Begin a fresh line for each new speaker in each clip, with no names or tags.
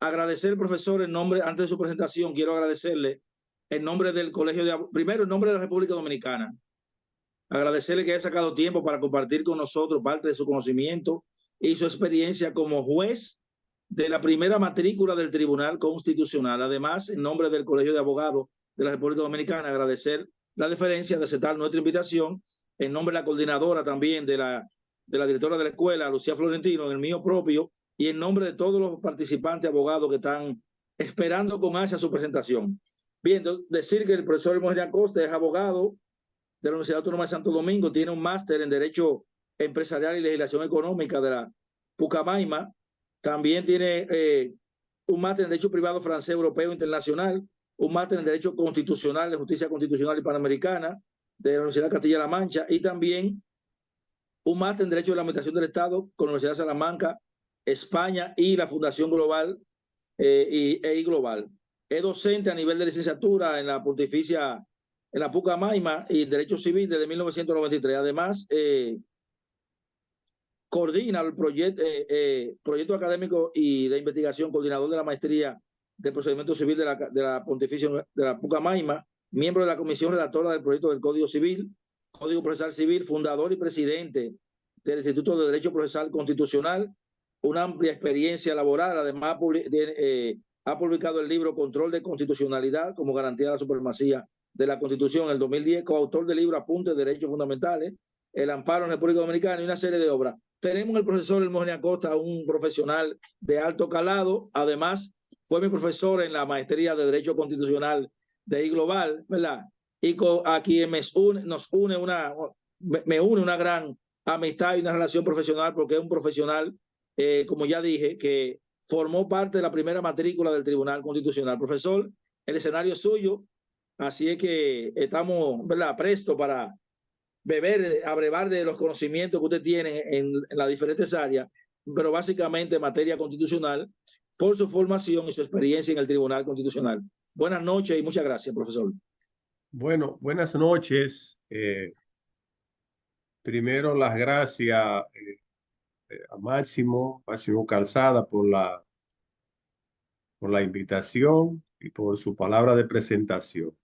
Agradecer al profesor en nombre, antes de su presentación, quiero agradecerle en nombre del Colegio de primero en nombre de la República Dominicana. Agradecerle que haya sacado tiempo para compartir con nosotros parte de su conocimiento y su experiencia como juez de la primera matrícula del Tribunal Constitucional. Además, en nombre del Colegio de Abogados de la República Dominicana, agradecer la deferencia de aceptar nuestra invitación. En nombre de la coordinadora también de la directora de la escuela, Lucía Florentino, en el mío propio, y en nombre de todos los participantes abogados que están esperando con ansia su presentación. Bien, decir que el profesor Hermógenes Acosta es abogado de la Universidad Autónoma de Santo Domingo, tiene un máster en Derecho Empresarial y Legislación Económica de la Pucamaima, también tiene un máster en Derecho Privado Francés Europeo Internacional, un máster en Derecho Constitucional, de Justicia Constitucional y Panamericana de la Universidad de Castilla-La Mancha, y también un máster en Derecho de la Administración del Estado con la Universidad de Salamanca, España, y la Fundación Global y Global. Es docente a nivel de licenciatura en la Pontificia, en la Pucamaima, y Derecho Civil desde 1993. Además, coordina el proyecto académico y de investigación, coordinador de la maestría del procedimiento civil de la Pontificia de la Pucamaima, miembro de la comisión redactora del proyecto del Código Civil, Código Procesal Civil, fundador y presidente del Instituto de Derecho Procesal Constitucional, una amplia experiencia laboral. Además, ha publicado el libro Control de Constitucionalidad como garantía de la supremacía de la Constitución en el 2010, coautor del libro Apuntes de Derechos Fundamentales, El Amparo en República Dominicana, y una serie de obras. Tenemos al profesor Hermógenes Acosta, un profesional de alto calado. Además, fue mi profesor en la maestría de Derecho Constitucional de I-Global, ¿verdad? Y a quien me une una gran amistad y una relación profesional, porque es un profesional, como ya dije, que formó parte de la primera matrícula del Tribunal Constitucional. Profesor, el escenario es suyo, así es que estamos, ¿verdad?, presto para beber, abrevar de los conocimientos que usted tiene en las diferentes áreas, pero básicamente en materia constitucional, por su formación y su experiencia en el Tribunal Constitucional. Buenas noches y muchas gracias, profesor.
Bueno, buenas noches. Primero las gracias a Máximo Calzada por la invitación y por su palabra de presentación.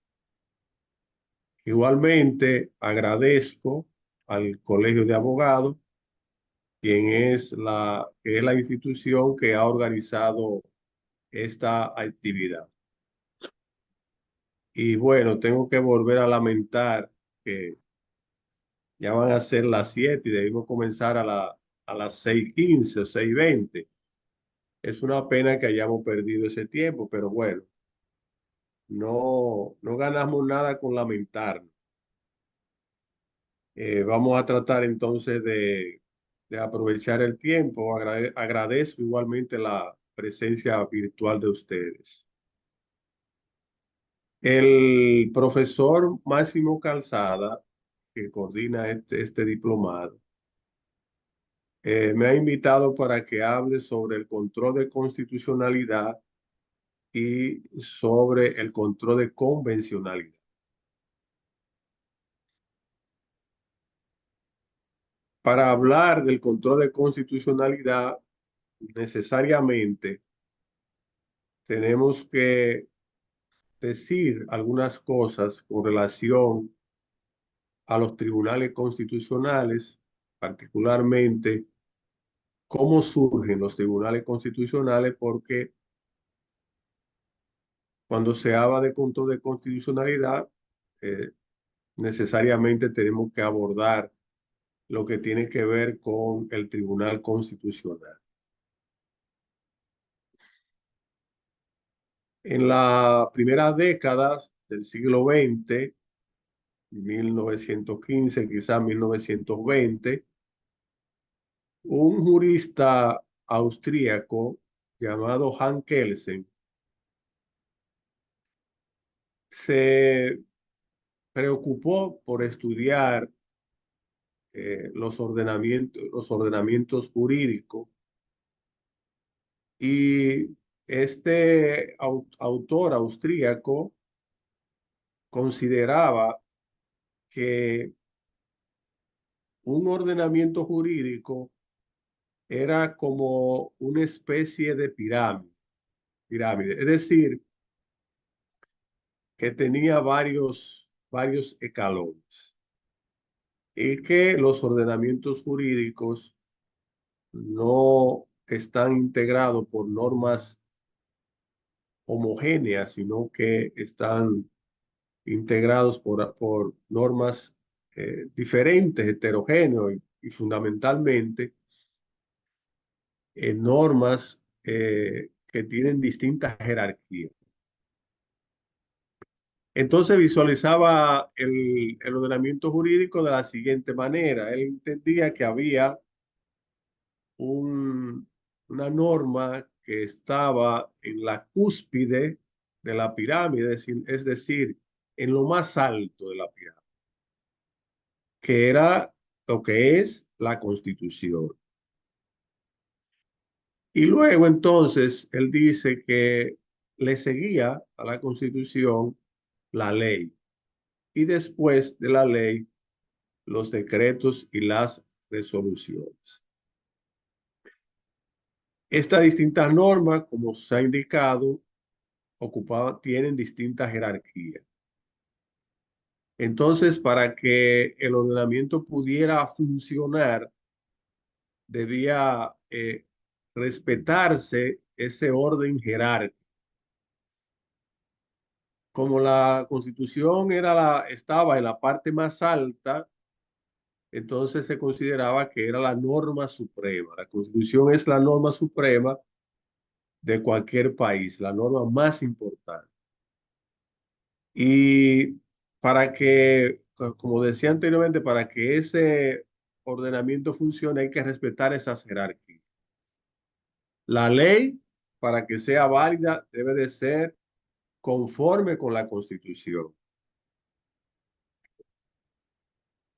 Igualmente agradezco al Colegio de Abogados, quien es la institución que ha organizado esta actividad. Y bueno, tengo que volver a lamentar que ya van a ser las 7 y debimos comenzar a las 6:15 o 6:20. Es una pena que hayamos perdido ese tiempo, pero bueno, no ganamos nada con lamentarnos. Vamos a tratar entonces de aprovechar el tiempo. Agradezco igualmente la presencia virtual de ustedes. El profesor Máximo Calzada, que coordina este diplomado, me ha invitado para que hable sobre el control de constitucionalidad y sobre el control de convencionalidad. Para hablar del control de constitucionalidad, necesariamente tenemos que decir algunas cosas con relación a los tribunales constitucionales, particularmente cómo surgen los tribunales constitucionales, porque cuando se habla de control de constitucionalidad, necesariamente tenemos que abordar lo que tiene que ver con el Tribunal Constitucional. En la primera década del siglo XX, 1915, quizás 1920, un jurista austríaco llamado Hans Kelsen se preocupó por estudiar los ordenamientos jurídicos, y este autor austríaco consideraba que un ordenamiento jurídico era como una especie de pirámide. pirámide. Es decir, que tenía varios escalones y que los ordenamientos jurídicos no están integrados por normas homogéneas, sino que están integrados por normas diferentes, heterogéneos y fundamentalmente normas que tienen distintas jerarquías. Entonces visualizaba el ordenamiento jurídico de la siguiente manera. Él entendía que había una norma que estaba en la cúspide de la pirámide, es decir, en lo más alto de la pirámide, que era lo que es la Constitución. Y luego entonces él dice que le seguía a la Constitución la ley y después de la ley los decretos y las resoluciones. Estas distintas normas, como se ha indicado, tienen distintas jerarquías. Entonces, para que el ordenamiento pudiera funcionar, debía respetarse ese orden jerárquico. Como la Constitución estaba en la parte más alta, entonces se consideraba que era la norma suprema. La Constitución es la norma suprema de cualquier país, la norma más importante. Y para que, como decía anteriormente, para que ese ordenamiento funcione, hay que respetar esas jerarquías. La ley, para que sea válida, debe de ser conforme con la Constitución.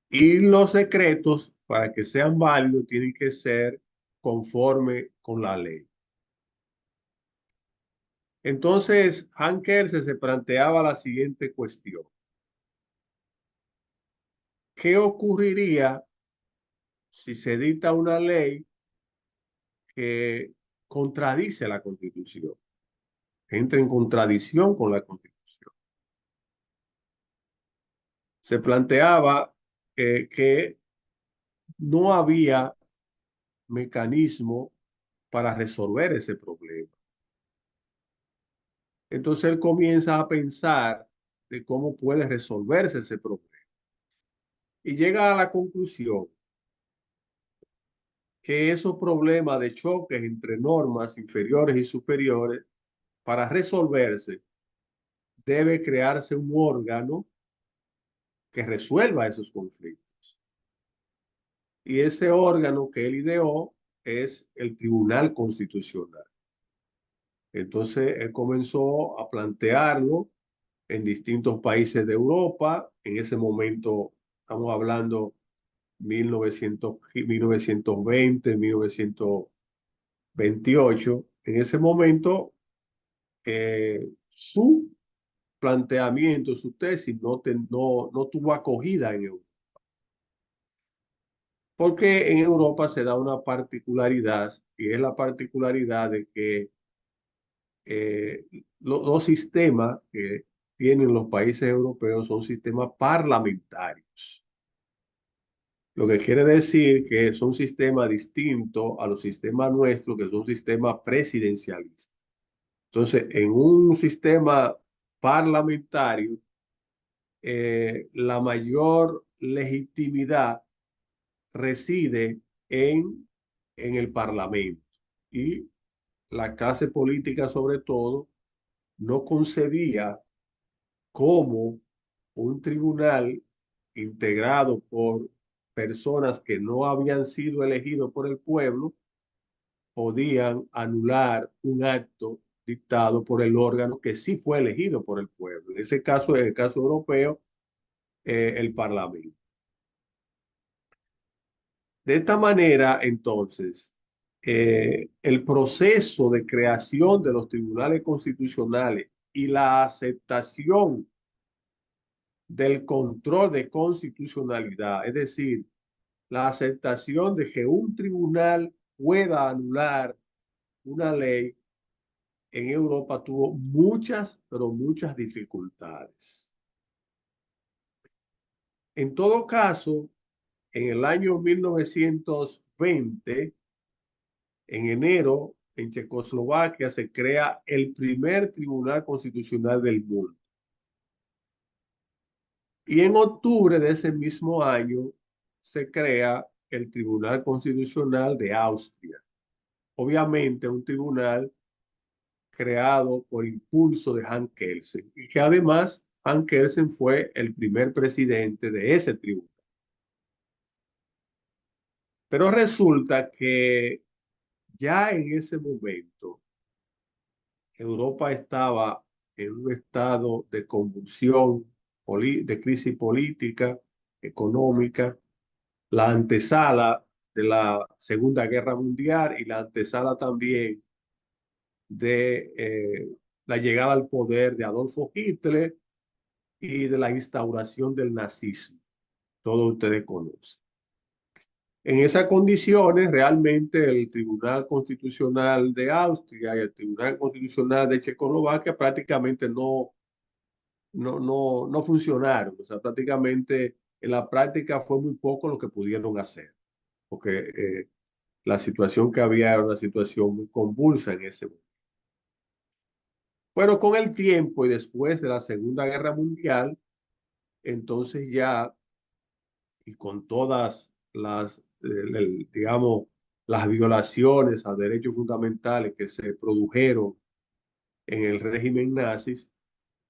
Y los decretos, para que sean válidos, tienen que ser conforme con la ley. Entonces, Hankel se planteaba la siguiente cuestión. ¿Qué ocurriría si se dicta una ley que contradice la Constitución, entra en contradicción con la Constitución? Se planteaba que no había mecanismo para resolver ese problema. Entonces él comienza a pensar de cómo puede resolverse ese problema y llega a la conclusión que esos problemas de choques entre normas inferiores y superiores, para resolverse, debe crearse un órgano que resuelva esos conflictos. Y ese órgano que él ideó es el Tribunal Constitucional. Entonces él comenzó a plantearlo en distintos países de Europa. En ese momento estamos hablando 1920, 1928. En ese momento su planteamiento, su tesis no tuvo acogida en Europa. Porque en Europa se da una particularidad y es la particularidad de que los sistemas que tienen los países europeos son sistemas parlamentarios. Lo que quiere decir que son sistemas distintos a los sistemas nuestros, que son sistemas presidencialistas. Entonces, en un sistema parlamentario, la mayor legitimidad reside en el Parlamento y la clase política, sobre todo, no concebía cómo un tribunal integrado por personas que no habían sido elegidos por el pueblo podían anular un acto dictado por el órgano que sí fue elegido por el pueblo. En ese caso, en el caso europeo, el Parlamento. De esta manera, entonces, el proceso de creación de los tribunales constitucionales y la aceptación del control de constitucionalidad, es decir, la aceptación de que un tribunal pueda anular una ley, en Europa tuvo muchas, pero muchas dificultades. En todo caso, en el año 1920, en enero, en Checoslovaquia se crea el primer tribunal constitucional del mundo. Y en octubre de ese mismo año se crea el Tribunal Constitucional de Austria. Obviamente un tribunal creado por impulso de Hans Kelsen y que además Hans Kelsen fue el primer presidente de ese tribunal. Pero resulta que ya en ese momento Europa estaba en un estado de convulsión, de crisis política, económica, la antesala de la Segunda Guerra Mundial y la antesala también de la llegada al poder de Adolfo Hitler y de la instauración del nazismo. Todos ustedes conocen. En esas condiciones, realmente el Tribunal Constitucional de Austria y el Tribunal Constitucional de Checoslovaquia prácticamente no funcionaron. O sea, prácticamente en la práctica fue muy poco lo que pudieron hacer, porque la situación que había era una situación muy convulsa en ese momento. Pero con el tiempo y después de la Segunda Guerra Mundial, entonces ya, y con todas las, digamos, las violaciones a derechos fundamentales que se produjeron en el régimen nazi,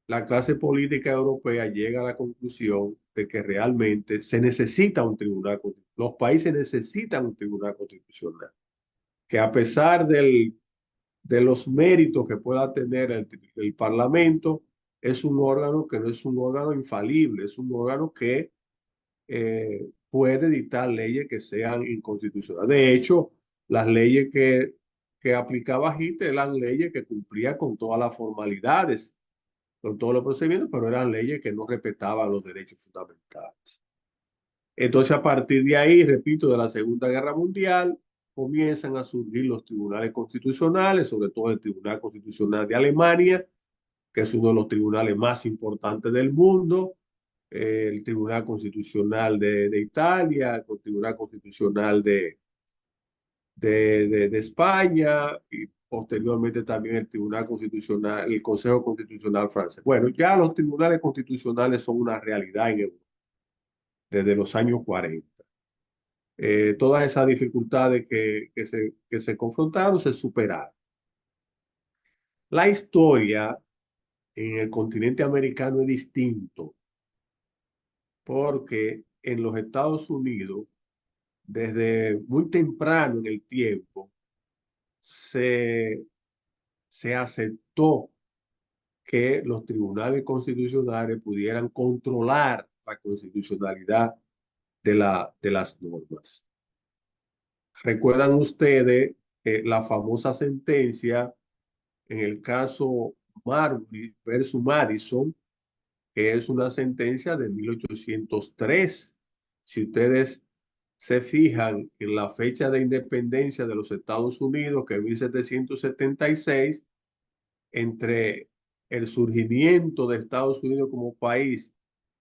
la clase política europea llega a la conclusión de que realmente se necesita un tribunal constitucional. Los países necesitan un tribunal constitucional, que a pesar de los méritos que pueda tener el Parlamento, es un órgano que no es un órgano infalible, es un órgano que puede dictar leyes que sean inconstitucionales. De hecho, las leyes que aplicaba Hitler eran leyes que cumplían con todas las formalidades, con todos los procedimientos, pero eran leyes que no respetaban los derechos fundamentales. Entonces, a partir de ahí, repito, de la Segunda Guerra Mundial, comienzan a surgir los tribunales constitucionales, sobre todo el Tribunal Constitucional de Alemania, que es uno de los tribunales más importantes del mundo, el Tribunal Constitucional de Italia, el Tribunal Constitucional de España y posteriormente también el Tribunal Constitucional, el Consejo Constitucional francés. Bueno, ya los tribunales constitucionales son una realidad en Europa desde los años 40. Todas esas dificultades que se confrontaron se superaron. La historia en el continente americano es distinto porque en los Estados Unidos, desde muy temprano en el tiempo, se aceptó que los tribunales constitucionales pudieran controlar la constitucionalidad de las normas. ¿Recuerdan ustedes la famosa sentencia en el caso Marbury versus Madison, que es una sentencia de 1803? Si ustedes se fijan en la fecha de independencia de los Estados Unidos, que es 1776, entre el surgimiento de Estados Unidos como país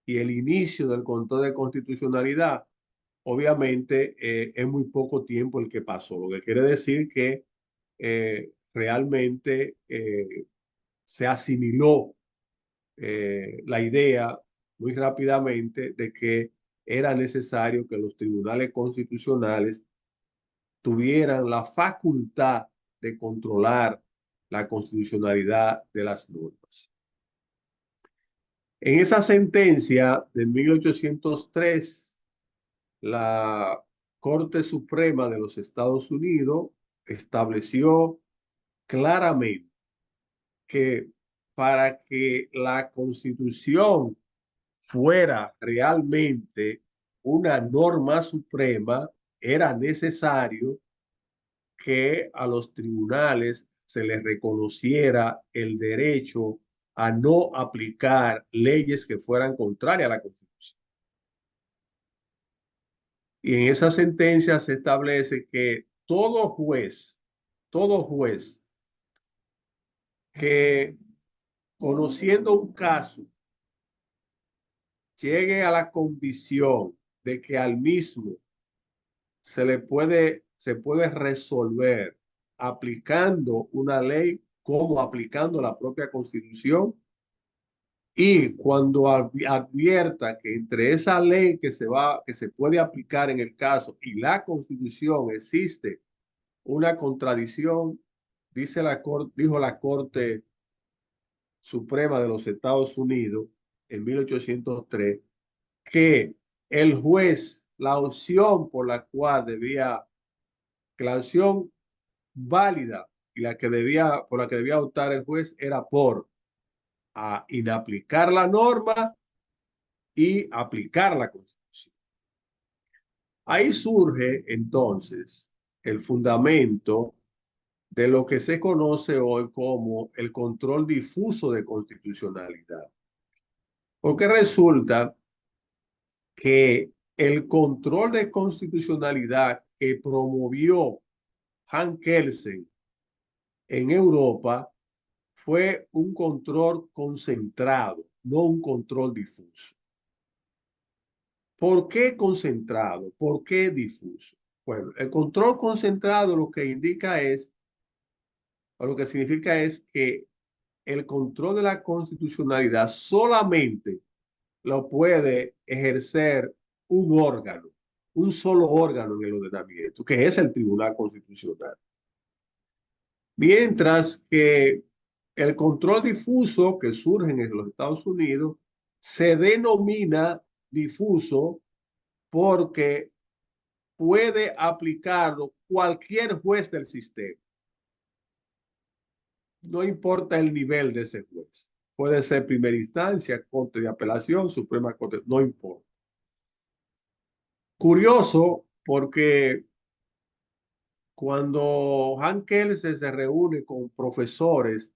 y el inicio del control de constitucionalidad, obviamente es muy poco tiempo el que pasó, lo que quiere decir que realmente se asimiló la idea muy rápidamente de que era necesario que los tribunales constitucionales tuvieran la facultad de controlar la constitucionalidad de las normas. En esa sentencia de 1803, la Corte Suprema de los Estados Unidos estableció claramente que para que la Constitución fuera realmente una norma suprema, era necesario que a los tribunales se les reconociera el derecho a no aplicar leyes que fueran contrarias a la Constitución. Y en esa sentencia se establece que todo juez que, conociendo un caso, llegue a la convicción de que al mismo se puede resolver aplicando una ley como aplicando la propia Constitución, y cuando advierta que entre esa ley que se puede aplicar en el caso y la Constitución existe una contradicción, dijo la Corte Suprema de los Estados Unidos en 1803, que el juez, la opción por la cual que la opción válida y por la que debía optar el juez era por inaplicar la norma y aplicar la Constitución. Ahí surge entonces el fundamento de lo que se conoce hoy como el control difuso de constitucionalidad. Porque resulta que el control de constitucionalidad que promovió Hans Kelsen en Europa fue un control concentrado, no un control difuso. ¿Por qué concentrado? ¿Por qué difuso? Bueno, el control concentrado lo que indica es, o lo que significa es que el control de la constitucionalidad solamente lo puede ejercer un órgano, un solo órgano en el ordenamiento, que es el Tribunal Constitucional. Mientras que el control difuso que surge en los Estados Unidos se denomina difuso porque puede aplicarlo cualquier juez del sistema. No importa el nivel de ese juez. Puede ser primera instancia, Corte de Apelación, Suprema Corte, no importa. Curioso porque cuando Hans Kelsen se reúne con profesores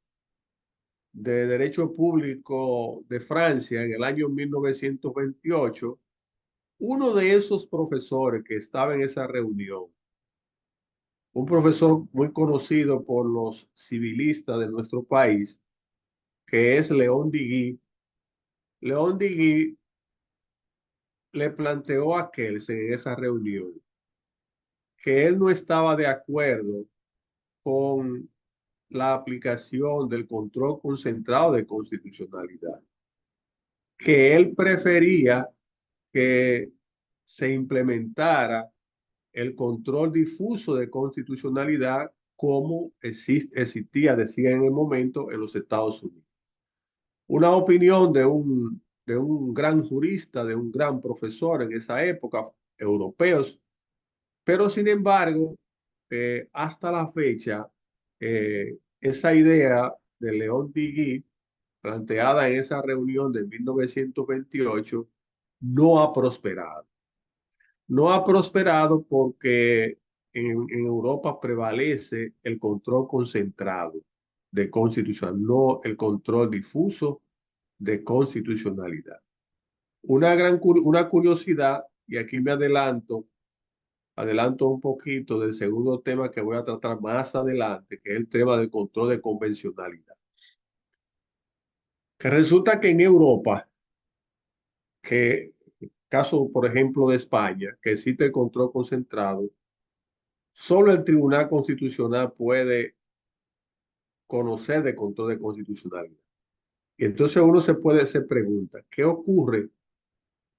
de Derecho Público de Francia en el año 1928, uno de esos profesores que estaba en esa reunión, un profesor muy conocido por los civilistas de nuestro país, que es León Digui. León Digui le planteó a Kelsen en esa reunión que él no estaba de acuerdo con la aplicación del control concentrado de constitucionalidad, que él prefería que se implementara el control difuso de constitucionalidad como existía, decía en el momento, en los Estados Unidos. Una opinión de un gran jurista, de un gran profesor en esa época, europeos, pero sin embargo, hasta la fecha, esa idea de León Digui, planteada en esa reunión de 1928, no ha prosperado. No ha prosperado porque en Europa prevalece el control concentrado de constitucionalidad, no el control difuso de constitucionalidad. Una curiosidad, y aquí me adelanto un poquito del segundo tema que voy a tratar más adelante, que es el tema del control de convencionalidad. Que resulta que en Europa, que caso por ejemplo de España, que existe el control concentrado, solo el Tribunal Constitucional puede conocer de control de constitucionalidad. Y entonces uno se pregunta, ¿qué ocurre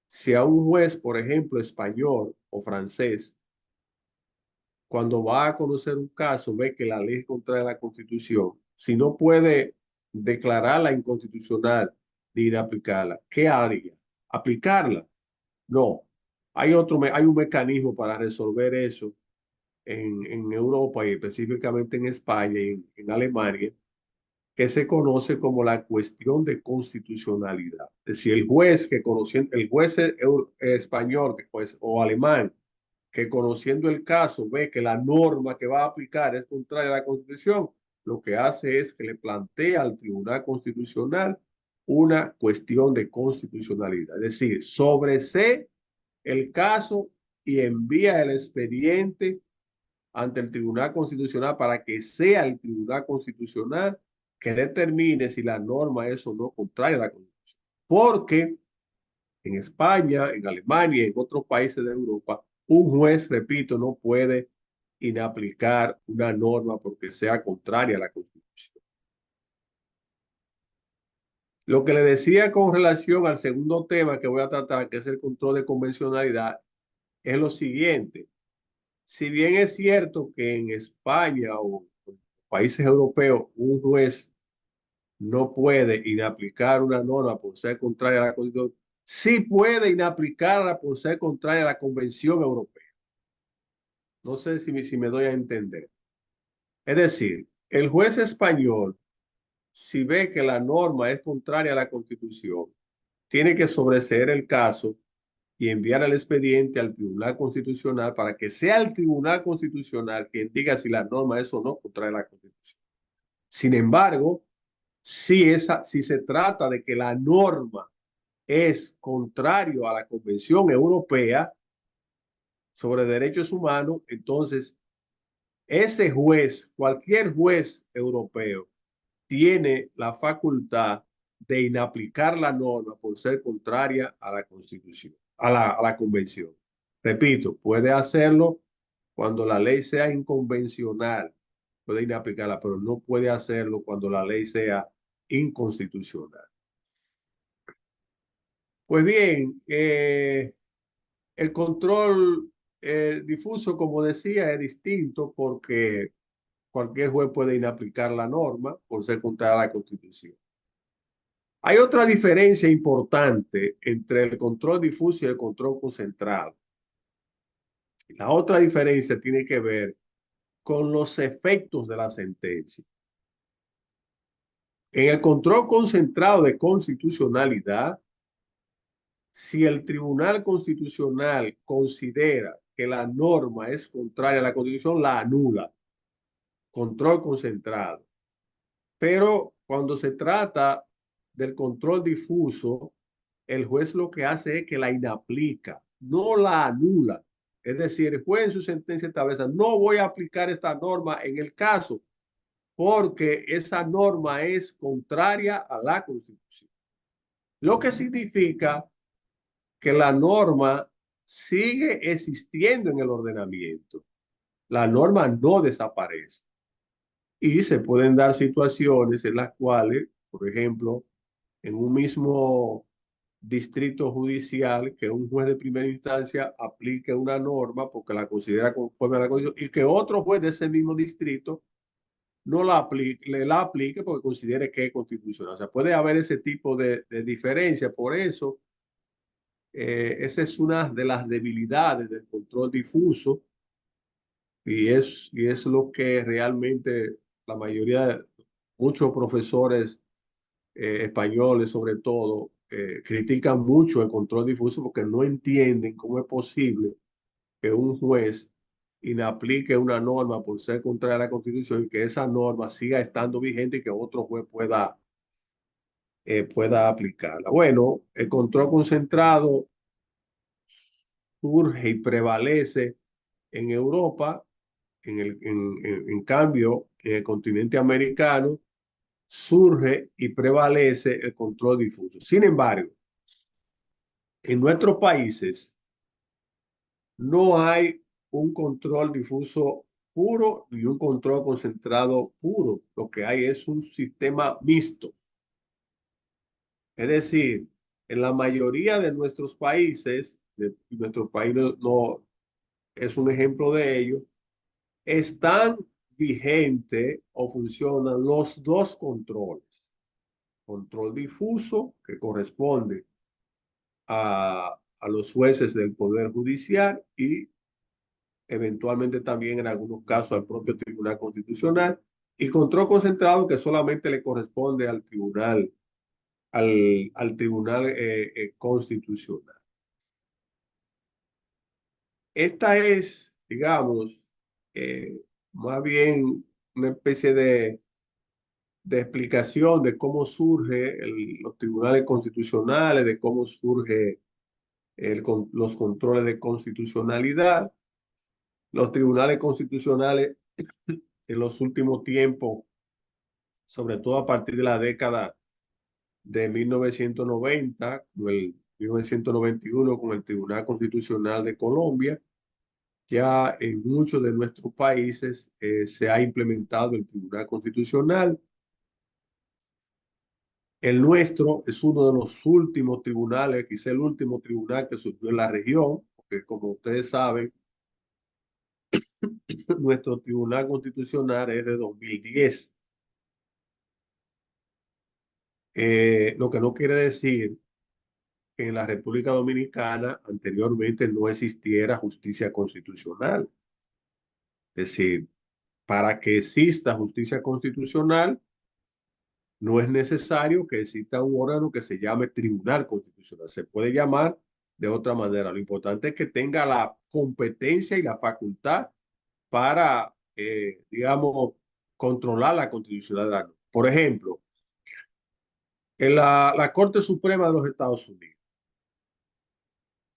si a un juez, por ejemplo, español o francés, cuando va a conocer un caso, ve que la ley es contraria a la Constitución, si no puede declararla inconstitucional ni inaplicarla, ¿qué haría? ¿Aplicarla? No. Hay un mecanismo para resolver eso en Europa y específicamente en España y en Alemania, que se conoce como la cuestión de constitucionalidad. Es decir, el juez español pues, o alemán, que conociendo el caso ve que la norma que va a aplicar es contraria a la Constitución, lo que hace es que le plantea al Tribunal Constitucional una cuestión de constitucionalidad. Es decir, sobresee el caso y envía el expediente ante el Tribunal Constitucional para que sea el Tribunal Constitucional que determine si la norma es o no contraria a la Constitución. Porque en España, en Alemania y en otros países de Europa, un juez, repito, no puede inaplicar una norma porque sea contraria a la Constitución. Lo que le decía con relación al segundo tema que voy a tratar, que es el control de convencionalidad, es lo siguiente. Si bien es cierto que en España o en países europeos un juez no puede inaplicar una norma por ser contraria a la Constitución, sí puede inaplicarla por ser contraria a la Convención Europea. No sé si me doy a entender. Es decir, el juez español, si ve que la norma es contraria a la Constitución, tiene que sobreseer el caso y enviar el expediente al Tribunal Constitucional para que sea el Tribunal Constitucional quien diga si la norma es o no contraria a la Constitución. Sin embargo, si se trata de que la norma es contrario a la Convención Europea sobre Derechos Humanos, entonces ese juez, cualquier juez europeo, tiene la facultad de inaplicar la norma por ser contraria a la Constitución, a la Convención. Repito, puede hacerlo cuando la ley sea inconvencional, puede inaplicarla, pero no puede hacerlo cuando la ley sea inconstitucional. Pues bien, el control difuso, como decía, es distinto porque cualquier juez puede inaplicar la norma por ser contraria a la Constitución. Hay otra diferencia importante entre el control difuso y el control concentrado. La otra diferencia tiene que ver con los efectos de la sentencia. En el control concentrado de constitucionalidad, si el Tribunal Constitucional considera que la norma es contraria a la Constitución, la anula. Control concentrado. Pero cuando se trata del control difuso, el juez lo que hace es que la inaplica, no la anula. Es decir, el juez en su sentencia establece, no voy a aplicar esta norma en el caso porque esa norma es contraria a la Constitución. Lo que significa que la norma sigue existiendo en el ordenamiento. La norma no desaparece. Y se pueden dar situaciones en las cuales, por ejemplo, en un mismo distrito judicial, que un juez de primera instancia aplique una norma porque la considera conforme a la Constitución y que otro juez de ese mismo distrito no la aplique porque considere que es constitucional. O sea, puede haber ese tipo de diferencia. Por eso, esa es una de las debilidades del control difuso y es lo que realmente la mayoría de muchos profesores españoles sobre todo, critican mucho el control difuso porque no entienden cómo es posible que un juez inaplique una norma por ser contraria a la Constitución y que esa norma siga estando vigente y que otro juez pueda aplicarla. Bueno, el control concentrado surge y prevalece en Europa, en cambio, en el continente americano, surge y prevalece el control difuso. Sin embargo, en nuestros países no hay un control difuso puro ni un control concentrado puro. Lo que hay es un sistema mixto. Es decir, en la mayoría de nuestros países, nuestro país no es un ejemplo de ello, están vigentes o funcionan los dos controles. Control difuso, que corresponde a los jueces del Poder Judicial y eventualmente también en algunos casos al propio Tribunal Constitucional, y control concentrado que solamente le corresponde al Tribunal Constitucional. Esta es, digamos, más bien una especie de explicación de cómo surge los tribunales constitucionales, de cómo surge los controles de constitucionalidad. Los tribunales constitucionales en los últimos tiempos sobre todo a partir de la década de 1990, con el 1991, con el Tribunal Constitucional de Colombia. Ya en muchos de nuestros países se ha implementado el Tribunal Constitucional. El nuestro es uno de los últimos tribunales, quizá el último tribunal que surgió en la región, porque como ustedes saben, nuestro Tribunal Constitucional es de 2010. Lo que no quiere decir que en la República Dominicana anteriormente no existiera justicia constitucional. Es decir, para que exista justicia constitucional, no es necesario que exista un órgano que se llame Tribunal Constitucional. Se puede llamar de otra manera. Lo importante es que tenga la competencia y la facultad para, digamos, controlar la constitucionalidad. Por ejemplo, en la Corte Suprema de los Estados Unidos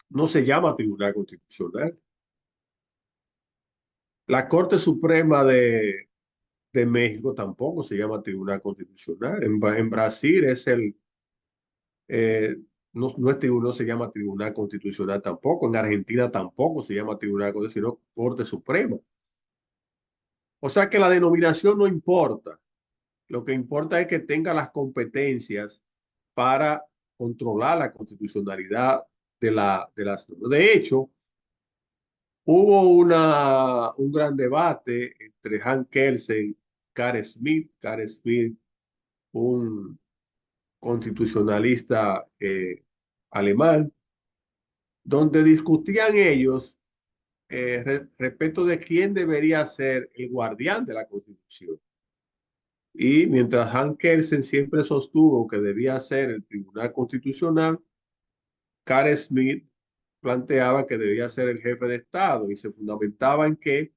no se llama Tribunal Constitucional. La Corte Suprema de México tampoco se llama Tribunal Constitucional. En Brasil es eh, no es tribunal, no se llama Tribunal Constitucional tampoco. En Argentina tampoco se llama Tribunal Constitucional, sino Corte Suprema. O sea que la denominación no importa. Lo que importa es que tenga las competencias para controlar la constitucionalidad de las normas. De hecho, hubo un gran debate entre Han Kelsen y Carl Smith. Carl Smith, un constitucionalista alemán, donde discutían ellos respecto de quién debería ser el guardián de la Constitución. Y mientras Han Kelsen siempre sostuvo que debía ser el Tribunal Constitucional, Carl Smith planteaba que debía ser el jefe de Estado y se fundamentaba en que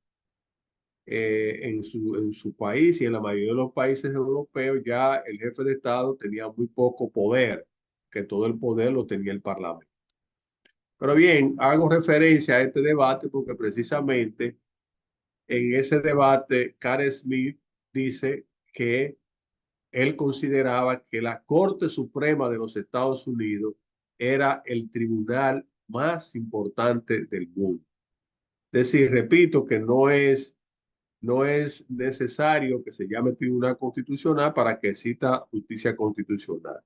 en su país y en la mayoría de los países europeos ya el jefe de Estado tenía muy poco poder, que todo el poder lo tenía el Parlamento. Pero bien, hago referencia a este debate porque precisamente en ese debate Carl Smith dice que él consideraba que la Corte Suprema de los Estados Unidos era el tribunal más importante del mundo. Es decir, repito que no es necesario que se llame Tribunal Constitucional para que exista justicia constitucional.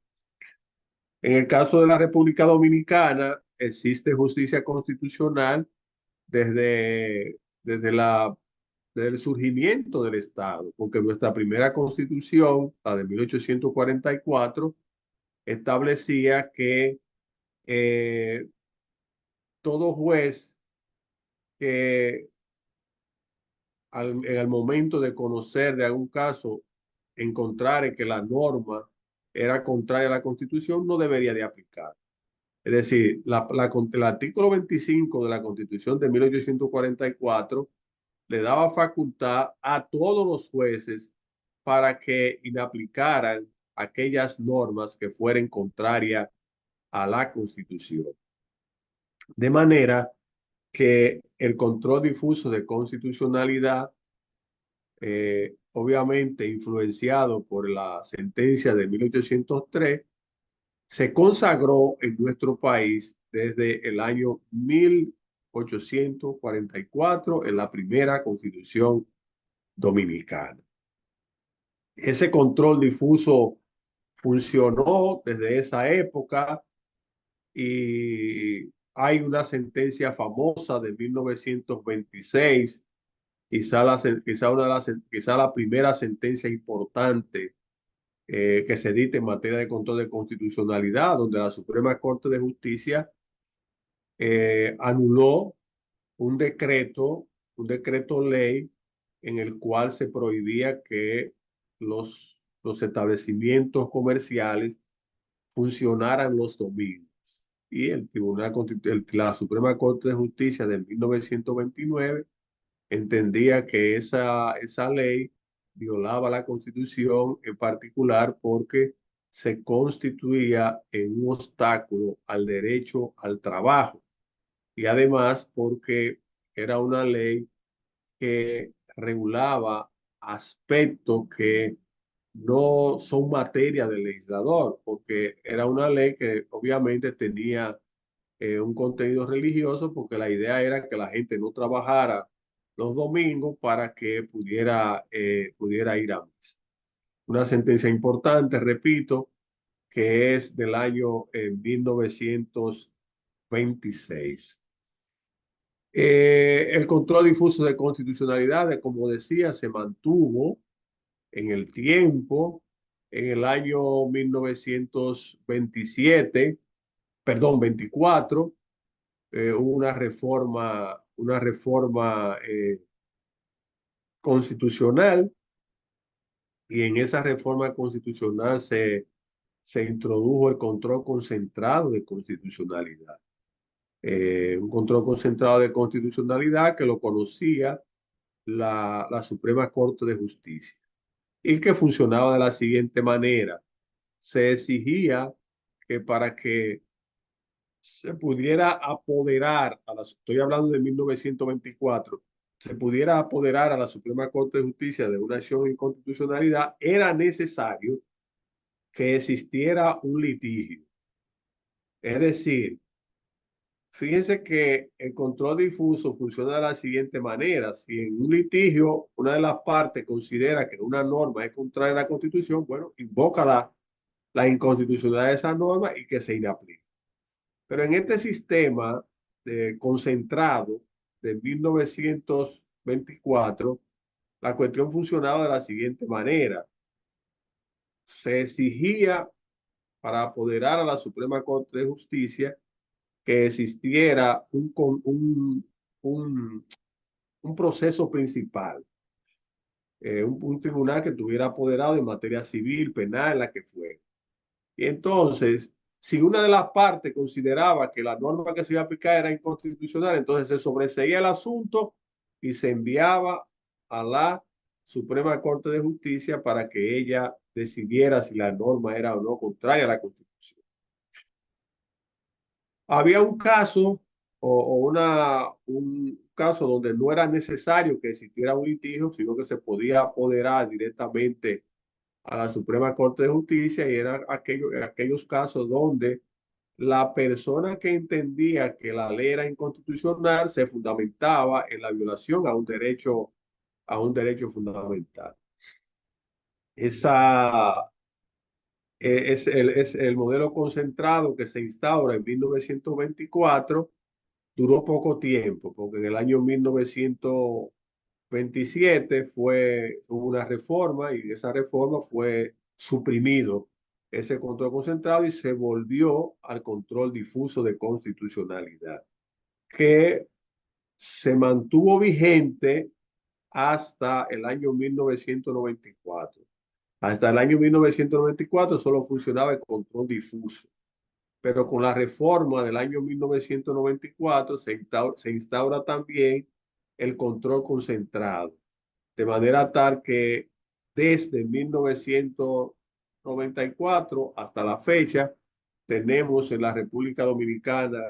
En el caso de la República Dominicana, existe justicia constitucional desde desde el surgimiento del Estado, porque nuestra primera constitución, la de 1844, establecía que eh, todo juez que en el momento de conocer de algún caso encontrare que la norma era contraria a la Constitución, no debería de aplicar. Es decir, el artículo 25 de la Constitución de 1844 le daba facultad a todos los jueces para que inaplicaran aquellas normas que fueran contrarias a la Constitución. De manera que el control difuso de constitucionalidad, obviamente influenciado por la sentencia de 1803, se consagró en nuestro país desde el año 1844 en la primera Constitución dominicana. Ese control difuso funcionó desde esa época y hay una sentencia famosa de 1926, quizá la primera sentencia importante que se dicta en materia de control de constitucionalidad, donde la Suprema Corte de Justicia anuló un decreto ley en el cual se prohibía que los establecimientos comerciales funcionaran los domingos. Y la Suprema Corte de Justicia de 1929 entendía que esa ley violaba la Constitución, en particular porque se constituía en un obstáculo al derecho al trabajo y además porque era una ley que regulaba aspectos que no son materia del legislador, porque era una ley que obviamente tenía un contenido religioso, porque la idea era que la gente no trabajara los domingos para que pudiera ir a misa. Una sentencia importante, repito, que es del año 1926. El control difuso de constitucionalidad, como decía, se mantuvo en el tiempo. En el año 1927, perdón, 24, hubo una reforma constitucional, y en esa reforma constitucional se introdujo el control concentrado de constitucionalidad. Un control concentrado de constitucionalidad que lo conocía la Suprema Corte de Justicia y que funcionaba de la siguiente manera. Se exigía que para que se pudiera apoderar estoy hablando de 1924, se pudiera apoderar a la Suprema Corte de Justicia de una acción de inconstitucionalidad, era necesario que existiera un litigio. Es decir, fíjense que el control difuso funciona de la siguiente manera. Si en un litigio una de las partes considera que una norma es contraria a la Constitución, bueno, invoca la inconstitucionalidad de esa norma y que se inaplique. Pero en este sistema concentrado de 1924, la cuestión funcionaba de la siguiente manera. Se exigía para apoderar a la Suprema Corte de Justicia que existiera un, un proceso principal, un tribunal que estuviera apoderado en materia civil, penal, la que fuera. Y entonces, si una de las partes consideraba que la norma que se iba a aplicar era inconstitucional, entonces se sobreseía el asunto y se enviaba a la Suprema Corte de Justicia para que ella decidiera si la norma era o no contraria a la Constitución. Había un caso un caso donde no era necesario que existiera un litigio, sino que se podía apoderar directamente a la Suprema Corte de Justicia, y eran aquellos casos donde la persona que entendía que la ley era inconstitucional se fundamentaba en la violación a un derecho fundamental. Es el modelo concentrado que se instaura en 1924. Duró poco tiempo, porque en el año 1927 hubo una reforma, y en esa reforma fue suprimido ese control concentrado y se volvió al control difuso de constitucionalidad, que se mantuvo vigente hasta el año 1994. Hasta el año 1994 solo funcionaba el control difuso, pero con la reforma del año 1994 se instaura también el control concentrado, de manera tal que desde 1994 hasta la fecha tenemos en la República Dominicana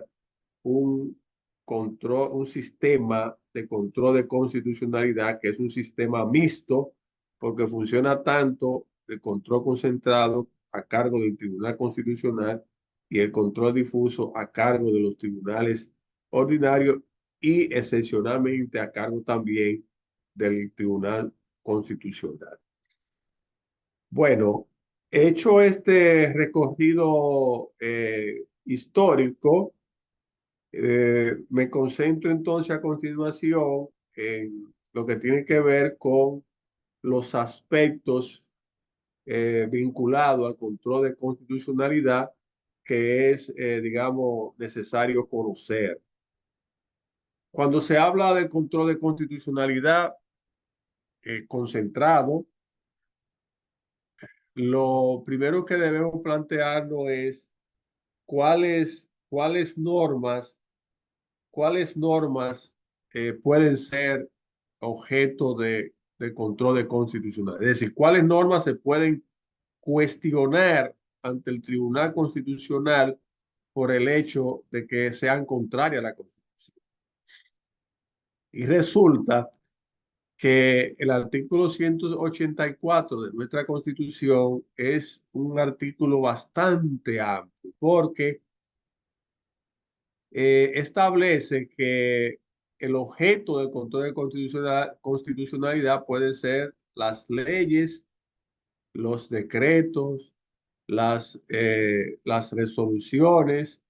un un sistema de control de constitucionalidad que es un sistema mixto, porque funciona tanto el control concentrado a cargo del Tribunal Constitucional y el control difuso a cargo de los tribunales ordinarios, y excepcionalmente a cargo también del Tribunal Constitucional. Bueno, hecho este recorrido histórico, me concentro entonces a continuación en lo que tiene que ver con los aspectos vinculados al control de constitucionalidad que es, digamos, necesario conocer. Cuando se habla del control de constitucionalidad concentrado, lo primero que debemos plantearnos es cuáles normas pueden ser objeto de control de constitucionalidad. Es decir, cuáles normas se pueden cuestionar ante el Tribunal Constitucional por el hecho de que sean contrarias a la Constitución. Y resulta que el artículo 184 de nuestra Constitución es un artículo bastante amplio porque establece que el objeto del control de constitucionalidad puede ser las leyes, los decretos, las resoluciones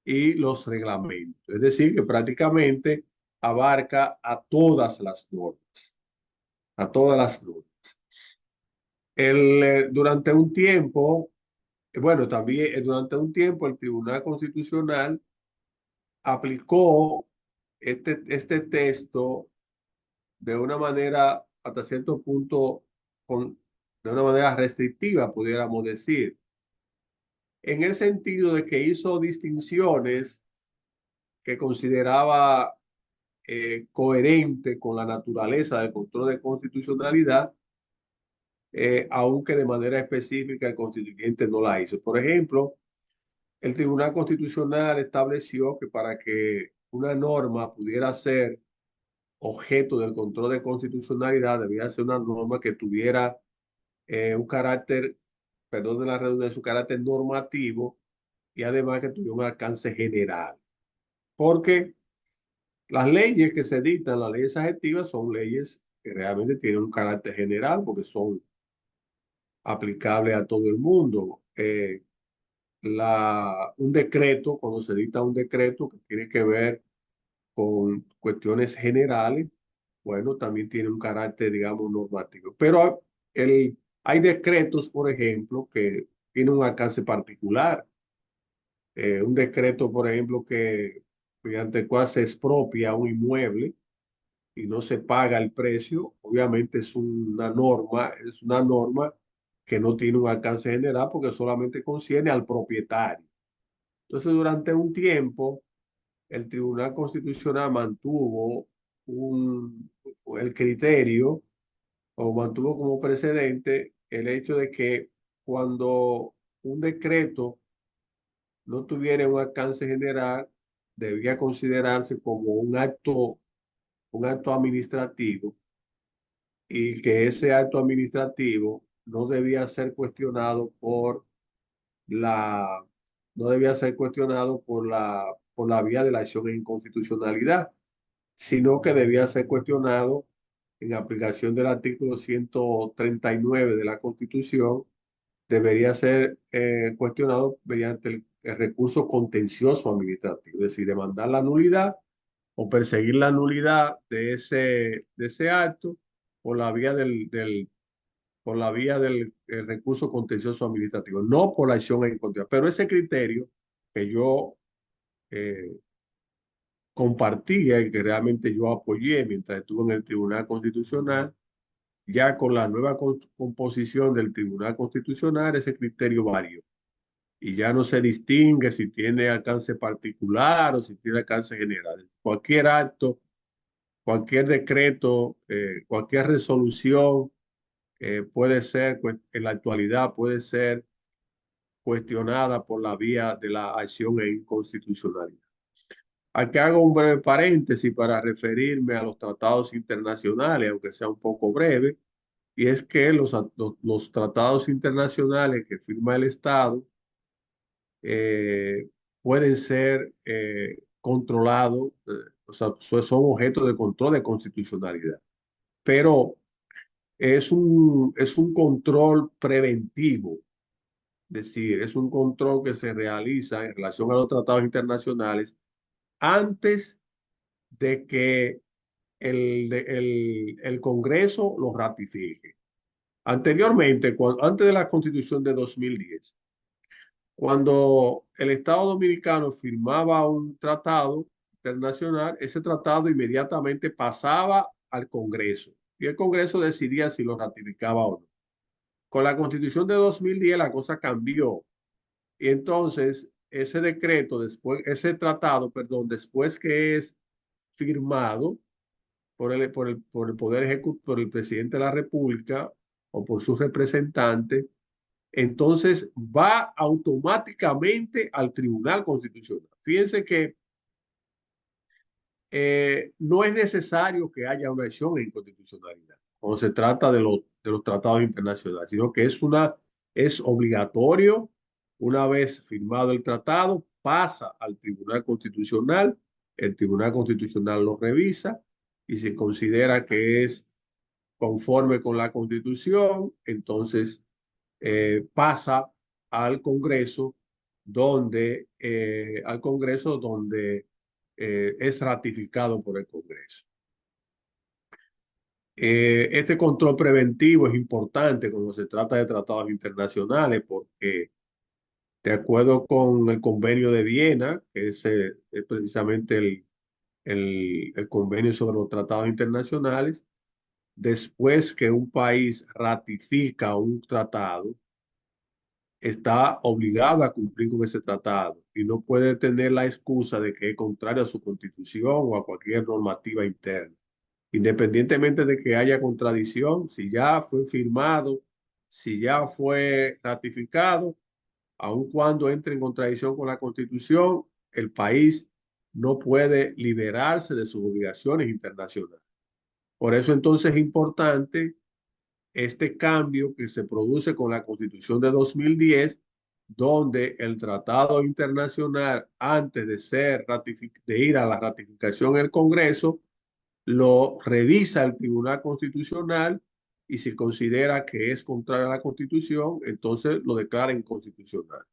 y los reglamentos. Es decir, que prácticamente abarca a todas las normas, a todas las normas. Durante un tiempo, bueno, también durante un tiempo el Tribunal Constitucional aplicó este texto de una manera, hasta cierto punto, de una manera restrictiva, pudiéramos decir, en el sentido de que hizo distinciones que consideraba coherente con la naturaleza del control de constitucionalidad, aunque de manera específica el constituyente no la hizo. Por ejemplo, el Tribunal Constitucional estableció que para que una norma pudiera ser objeto del control de constitucionalidad, debía ser una norma que tuviera un carácter, perdón de la redundancia, un carácter normativo y además que tuviera un alcance general. Porque las leyes que se dictan, las leyes adjetivas, son leyes que realmente tienen un carácter general porque son aplicables a todo el mundo. Un decreto, cuando se dicta un decreto que tiene que ver con cuestiones generales, bueno, también tiene un carácter, digamos, normativo. Pero hay decretos, por ejemplo, que tienen un alcance particular. Un decreto, por ejemplo, que mediante el cual se expropia un inmueble y no se paga el precio, obviamente es una norma que no tiene un alcance general porque solamente concierne al propietario. Entonces, durante un tiempo, el Tribunal Constitucional mantuvo un, el criterio o mantuvo como precedente el hecho de que cuando un decreto no tuviera un alcance general, debía considerarse como un acto administrativo y que ese acto administrativo no debía ser cuestionado la, no debía ser cuestionado por la vía de la acción en inconstitucionalidad, sino que debía ser cuestionado en aplicación del artículo 139 de la Constitución, debería ser cuestionado mediante el recurso contencioso administrativo, es decir, demandar la nulidad o perseguir la nulidad de ese acto por la vía por la vía del recurso contencioso administrativo, no por la acción en contra. Pero ese criterio que yo eh, compartía y que realmente yo apoyé mientras estuve en el Tribunal Constitucional, ya con la nueva composición del Tribunal Constitucional, ese criterio varió. Y ya no se distingue si tiene alcance particular o si tiene alcance general. Cualquier acto, cualquier decreto, cualquier resolución puede ser, en la actualidad puede ser cuestionada por la vía de la acción e inconstitucionalidad. Aquí hago un breve paréntesis para referirme a los tratados internacionales, aunque sea un poco breve, y es que los tratados internacionales que firma el Estado eh, pueden ser controlados, o sea, son objeto de control de constitucionalidad, pero es un control preventivo, es decir, es un control que se realiza en relación a los tratados internacionales antes de que el Congreso lo ratifique. Anteriormente, antes de la Constitución de 2010, cuando el Estado Dominicano firmaba un tratado internacional, ese tratado inmediatamente pasaba al Congreso y el Congreso decidía si lo ratificaba o no. Con la Constitución de 2010 la cosa cambió y entonces ese decreto, ese tratado, perdón, después que es firmado por el Poder Ejecutivo, por el presidente de la República o por su representante, entonces va automáticamente al Tribunal Constitucional. Fíjense que no es necesario que haya una acción de inconstitucionalidad cuando se trata de los tratados internacionales, sino que es obligatorio, una vez firmado el tratado, pasa al Tribunal Constitucional, el Tribunal Constitucional lo revisa y si considera que es conforme con la Constitución, entonces pasa al Congreso donde es ratificado por el Congreso. Este control preventivo es importante cuando se trata de tratados internacionales porque, de acuerdo con el Convenio de Viena, que es precisamente el convenio sobre los tratados internacionales, después que un país ratifica un tratado, está obligado a cumplir con ese tratado y no puede tener la excusa de que es contrario a su constitución o a cualquier normativa interna. Independientemente de que haya contradicción, si ya fue firmado, si ya fue ratificado, aun cuando entre en contradicción con la Constitución, el país no puede liberarse de sus obligaciones internacionales. Por eso entonces es importante este cambio que se produce con la Constitución de 2010, donde el tratado internacional, antes de ir a la ratificación en el Congreso, lo revisa el Tribunal Constitucional y si considera que es contrario a la Constitución, entonces lo declara inconstitucional.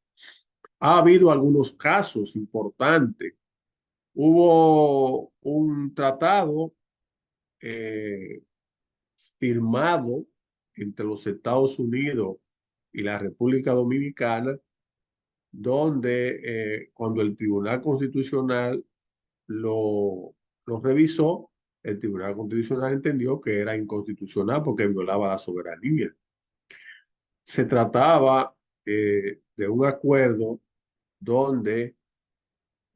Ha habido algunos casos importantes. Hubo un tratado eh, firmado entre los Estados Unidos y la República Dominicana, donde cuando el Tribunal Constitucional lo revisó, el Tribunal Constitucional entendió que era inconstitucional porque violaba la soberanía. Se trataba de un acuerdo donde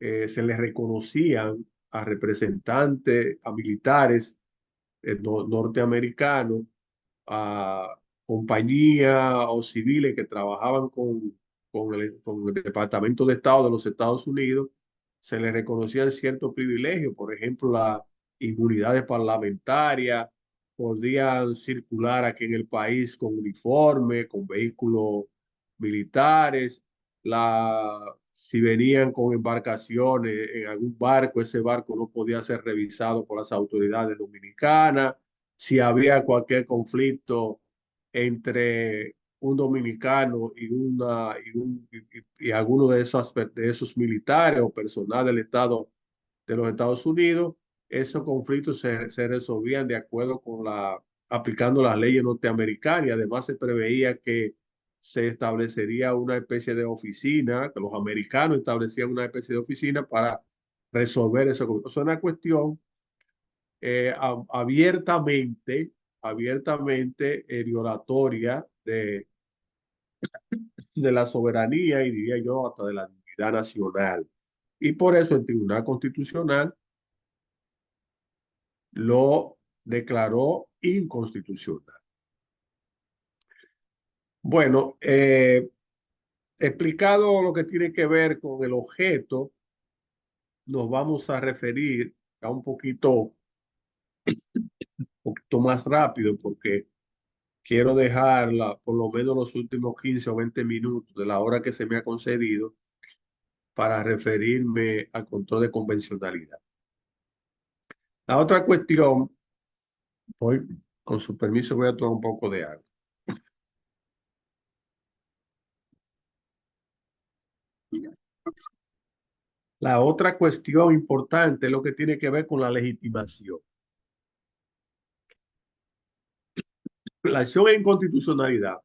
se le reconocían a representantes, a militares norteamericanos, a compañías o civiles que trabajaban con el Departamento de Estado de los Estados Unidos, se les reconocían ciertos privilegios, por ejemplo, las inmunidades parlamentarias, podían circular aquí en el país con uniforme, con vehículos militares, si venían con embarcaciones en algún barco, ese barco no podía ser revisado por las autoridades dominicanas. Si había cualquier conflicto entre un dominicano y alguno de esos militares o personal del Estado de los Estados Unidos, esos conflictos se resolvían de acuerdo con aplicando las leyes norteamericanas y además se preveía que se establecería una especie de oficina, que los americanos establecían una especie de oficina para resolver eso. Es una cuestión abiertamente violatoria de la soberanía y diría yo hasta de la dignidad nacional. Y por eso el Tribunal Constitucional lo declaró inconstitucional. Bueno, explicado lo que tiene que ver con el objeto, nos vamos a referir a un poquito más rápido porque quiero dejarla por lo menos los últimos 15 o 20 minutos de la hora que se me ha concedido para referirme al control de convencionalidad. La otra cuestión, hoy con su permiso voy a tomar un poco de agua. La otra cuestión importante es lo que tiene que ver con la legitimación. La acción en constitucionalidad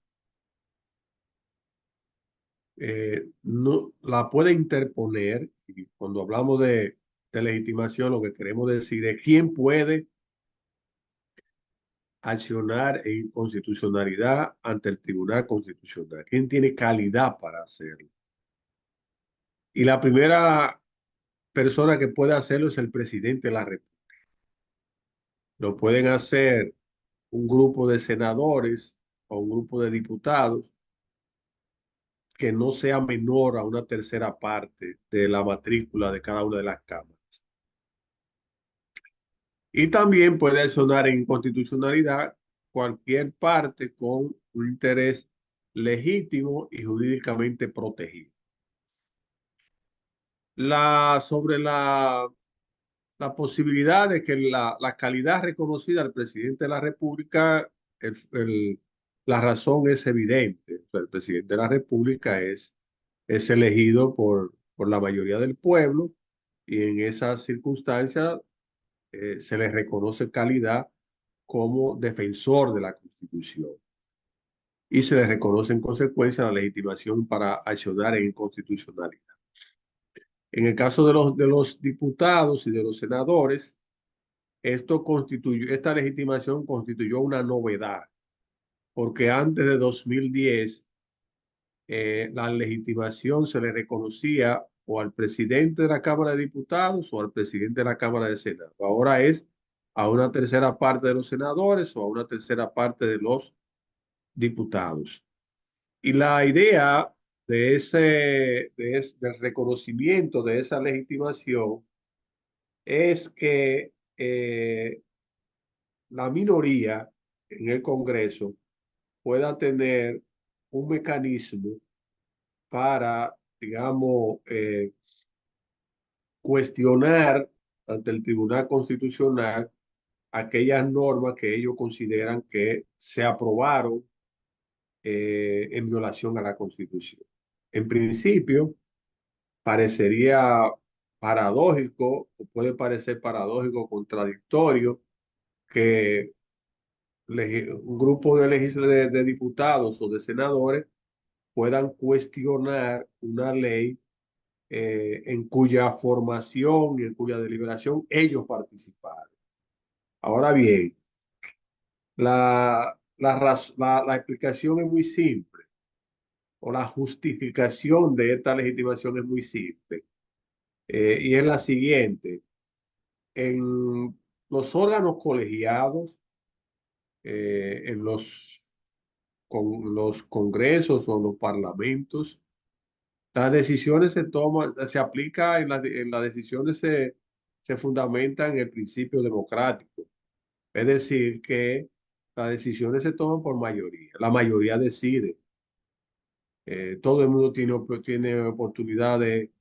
no la puede interponer, y cuando hablamos de legitimación, lo que queremos decir es quién puede accionar en constitucionalidad ante el Tribunal Constitucional, quién tiene calidad para hacerlo. Y la primera persona que puede hacerlo es el presidente de la República. Lo pueden hacer un grupo de senadores o un grupo de diputados que no sea menor a una tercera parte de la matrícula de cada una de las cámaras. Y también puede accionar en inconstitucionalidad cualquier parte con un interés legítimo y jurídicamente protegido. Sobre la posibilidad de que la calidad reconocida al presidente de la República, el- el- la razón es evidente. O sea, el presidente de la República es elegido por la mayoría del pueblo y en esas circunstancias se le reconoce calidad como defensor de la Constitución y se le reconoce en consecuencia la legitimación para accionar en inconstitucionalidad. En el caso de los diputados y de los senadores, esta legitimación constituyó una novedad, porque antes de 2010 la legitimación se le reconocía o al presidente de la Cámara de Diputados o al presidente de la Cámara de Senado. Ahora es a una tercera parte de los senadores o a una tercera parte de los diputados. Y la idea del reconocimiento de esa legitimación es que la minoría en el Congreso pueda tener un mecanismo para, digamos, cuestionar ante el Tribunal Constitucional aquellas normas que ellos consideran que se aprobaron en violación a la Constitución. En principio, parecería paradójico o puede parecer paradójico, contradictorio, que un grupo de diputados o de senadores puedan cuestionar una ley en cuya formación y en cuya deliberación ellos participaron. Ahora bien, la explicación es muy simple, o la justificación de esta legitimación es muy simple, y es la siguiente. En los órganos colegiados, en los congresos o los parlamentos, las decisiones se toman, se aplica en las decisiones se fundamentan en el principio democrático. Es decir, que las decisiones se toman por mayoría. La mayoría decide. Todo el mundo tiene oportunidad de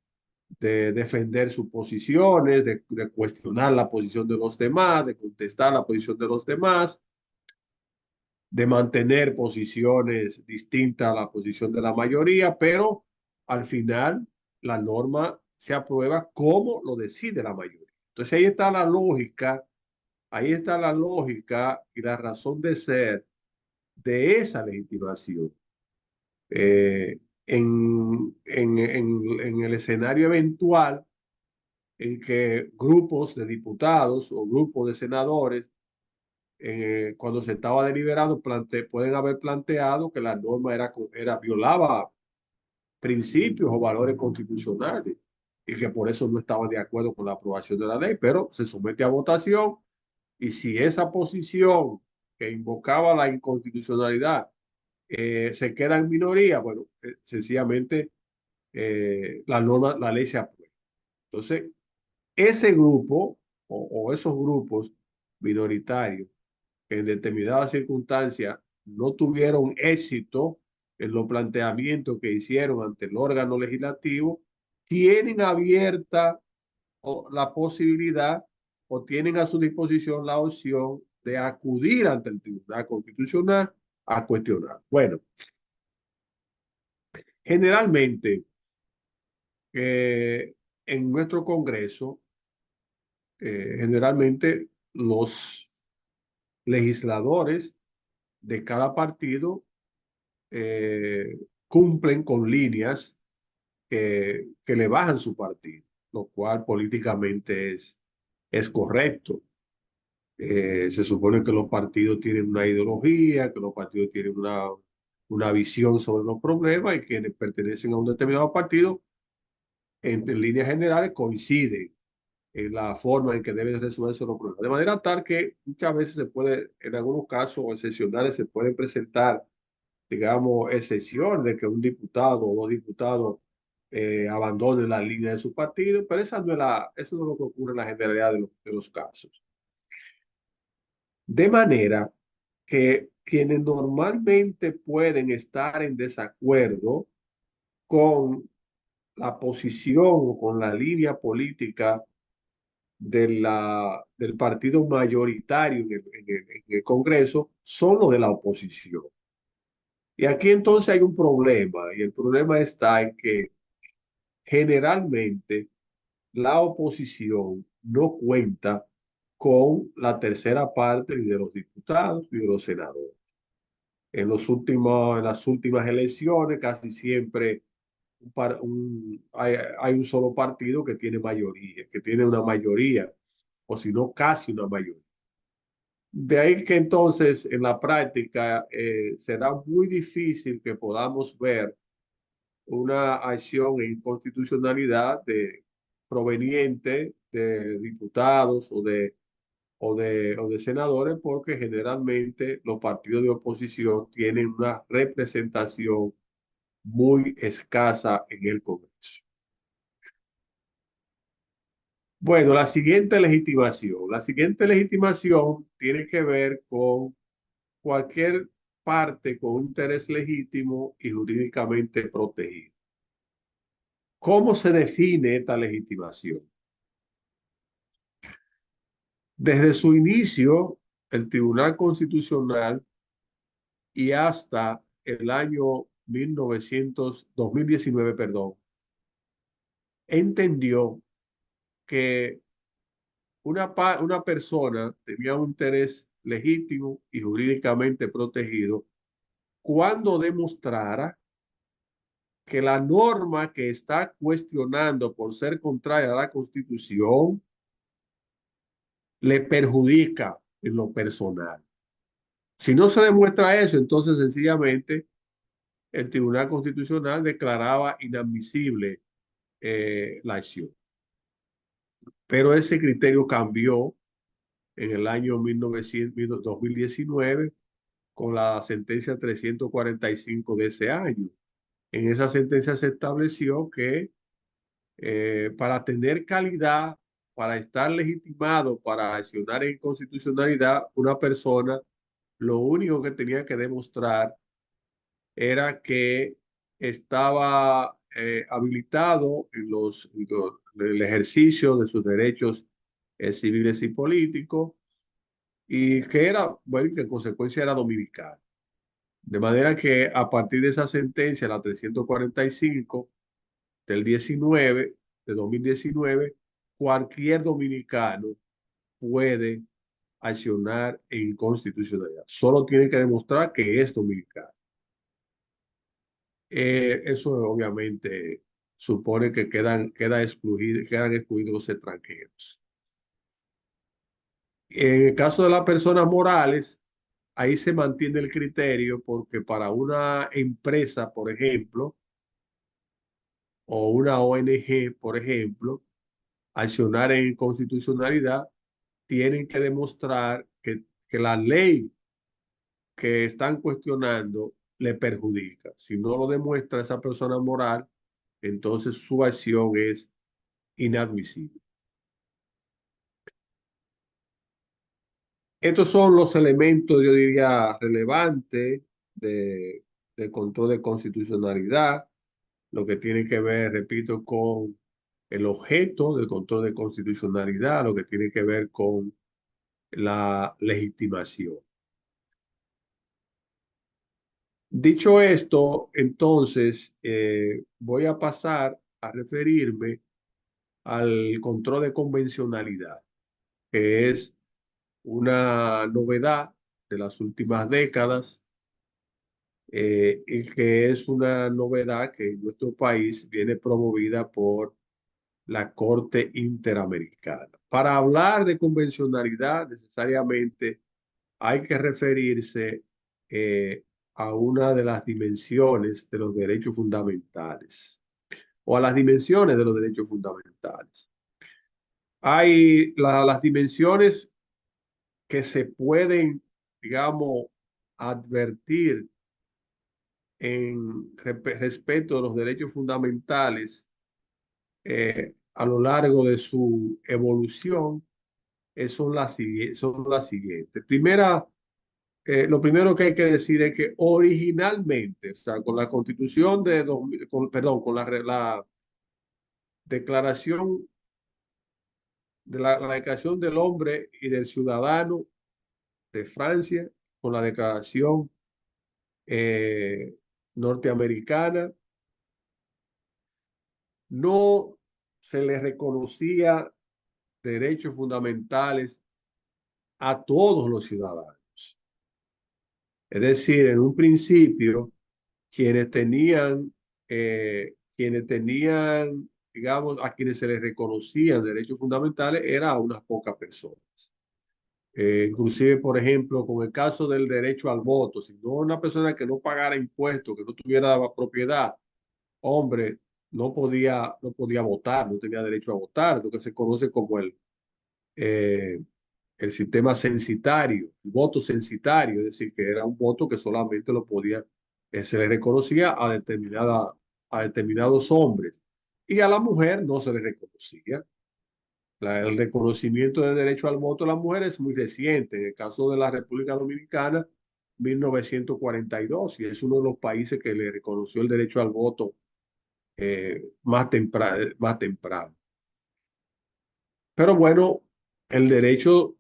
defender sus posiciones, de cuestionar la posición de los demás, de contestar la posición de los demás, de mantener posiciones distintas a la posición de la mayoría, pero al final la norma se aprueba como lo decide la mayoría. Entonces ahí está la lógica y la razón de ser de esa legitimación. En el escenario eventual en que grupos de diputados o grupos de senadores, cuando se estaba deliberando, pueden haber planteado que la norma violaba principios o valores constitucionales y que por eso no estaban de acuerdo con la aprobación de la ley, pero se somete a votación y si esa posición que invocaba la inconstitucionalidad se queda en minoría, bueno, sencillamente la ley se aprueba. Entonces, ese grupo o esos grupos minoritarios que en determinadas circunstancias no tuvieron éxito en los planteamientos que hicieron ante el órgano legislativo, tienen abierta la posibilidad o tienen a su disposición la opción de acudir ante el Tribunal Constitucional a cuestionar. Bueno, generalmente en nuestro Congreso, generalmente los legisladores de cada partido cumplen con líneas que le bajan su partido, lo cual políticamente es correcto. Se supone que los partidos tienen una ideología, que los partidos tienen una visión sobre los problemas y quienes pertenecen a un determinado partido, en líneas generales, coinciden en la forma en que deben resolverse los problemas. De manera tal que muchas veces se puede, en algunos casos excepcionales, se pueden presentar, digamos, excepción de que un diputado o dos diputados abandonen la línea de su partido, pero eso no es lo que ocurre en la generalidad de los casos. De manera que quienes normalmente pueden estar en desacuerdo con la posición o con la línea política del partido mayoritario en el Congreso son los de la oposición. Y aquí entonces hay un problema, y el problema está en que generalmente la oposición no cuenta con la tercera parte ni de los diputados ni de los senadores. En las últimas elecciones casi siempre hay un solo partido que tiene mayoría, que tiene una mayoría, o si no, casi una mayoría. De ahí que entonces en la práctica será muy difícil que podamos ver una acción en inconstitucionalidad proveniente de diputados o de senadores, porque generalmente los partidos de oposición tienen una representación muy escasa en el Congreso. Bueno, la siguiente legitimación. La siguiente legitimación tiene que ver con cualquier parte con interés legítimo y jurídicamente protegido. ¿Cómo se define esta legitimación? Desde su inicio, el Tribunal Constitucional y hasta el año 2019, perdón, entendió que una persona tenía un interés legítimo y jurídicamente protegido cuando demostrara que la norma que está cuestionando por ser contraria a la Constitución le perjudica en lo personal. Si no se demuestra eso, entonces sencillamente el Tribunal Constitucional declaraba inadmisible la acción. Pero ese criterio cambió en el año 2019 con la sentencia 345 de ese año. En esa sentencia se estableció que para tener calidad, para estar legitimado, para accionar en constitucionalidad, una persona lo único que tenía que demostrar era que estaba habilitado en el ejercicio de sus derechos civiles y políticos y que era, bueno, que en consecuencia era dominicano. De manera que a partir de esa sentencia, la 345 del 19, de 2019, cualquier dominicano puede accionar en inconstitucionalidad. Solo tiene que demostrar que es dominicano. Eso obviamente supone que quedan excluidos los extranjeros. En el caso de las personas morales, ahí se mantiene el criterio porque para una empresa, por ejemplo, o una ONG, por ejemplo, accionar en constitucionalidad, tienen que demostrar que la ley que están cuestionando le perjudica. Si no lo demuestra esa persona moral, entonces su acción es inadmisible. Estos son los elementos, yo diría, relevantes de control de constitucionalidad, lo que tiene que ver, repito, con el objeto del control de constitucionalidad, lo que tiene que ver con la legitimación. Dicho esto, entonces voy a pasar a referirme al control de convencionalidad, que es una novedad de las últimas décadas y que es una novedad que en nuestro país viene promovida por la Corte Interamericana. Para hablar de convencionalidad, necesariamente hay que referirse a una de las dimensiones de los derechos fundamentales o a las dimensiones de los derechos fundamentales. Hay las dimensiones que se pueden, digamos, advertir en respecto de los derechos fundamentales a lo largo de su evolución son las siguientes. Lo primero que hay que decir es que originalmente, o sea, con la Constitución de 2000, perdón, con la Declaración la Declaración del Hombre y del Ciudadano de Francia, con la Declaración eh, norteamericana, no se le reconocía derechos fundamentales a todos los ciudadanos. Es decir, en un principio, quienes tenían, digamos, a quienes se les reconocían derechos fundamentales, era a unas pocas personas. Inclusive, por ejemplo, con el caso del derecho al voto, si no una persona que no pagara impuestos, que no tuviera propiedad, hombre, no podía votar, no tenía derecho a votar, lo que se conoce como eh, el sistema censitario, el voto censitario, es decir, que era un voto que solamente se le reconocía a determinados hombres y a la mujer no se le reconocía. El reconocimiento del derecho al voto de la mujer es muy reciente. En el caso de la República Dominicana, 1942, y es uno de los países que le reconoció el derecho al voto más temprano, más temprano. Pero bueno, el derecho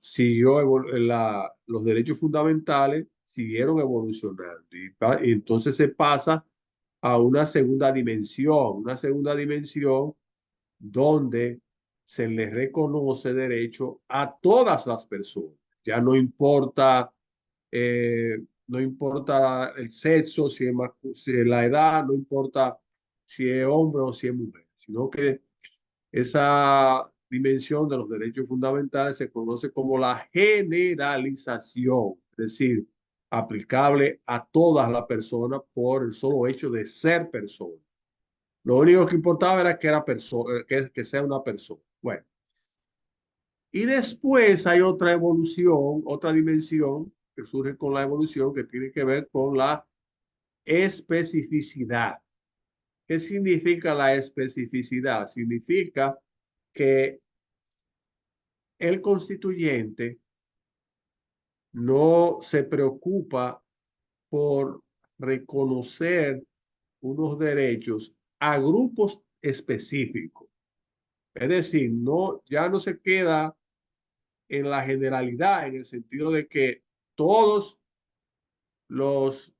los derechos fundamentales siguieron evolucionando y entonces se pasa a una segunda dimensión donde se les reconoce derecho a todas las personas. Ya no importa el sexo, si es la edad, no importa si es hombre o si es mujer, sino que esa dimensión de los derechos fundamentales se conoce como la generalización, es decir, aplicable a todas las personas por el solo hecho de ser persona. Lo único que importaba era que sea una persona. Bueno, y después hay otra evolución, otra dimensión que surge con la evolución que tiene que ver con la especificidad. ¿Qué significa la especificidad? Significa que el constituyente no se preocupa por reconocer unos derechos a grupos específicicos. Es decir, ya no se queda en la generalidad, en el sentido de que todos los,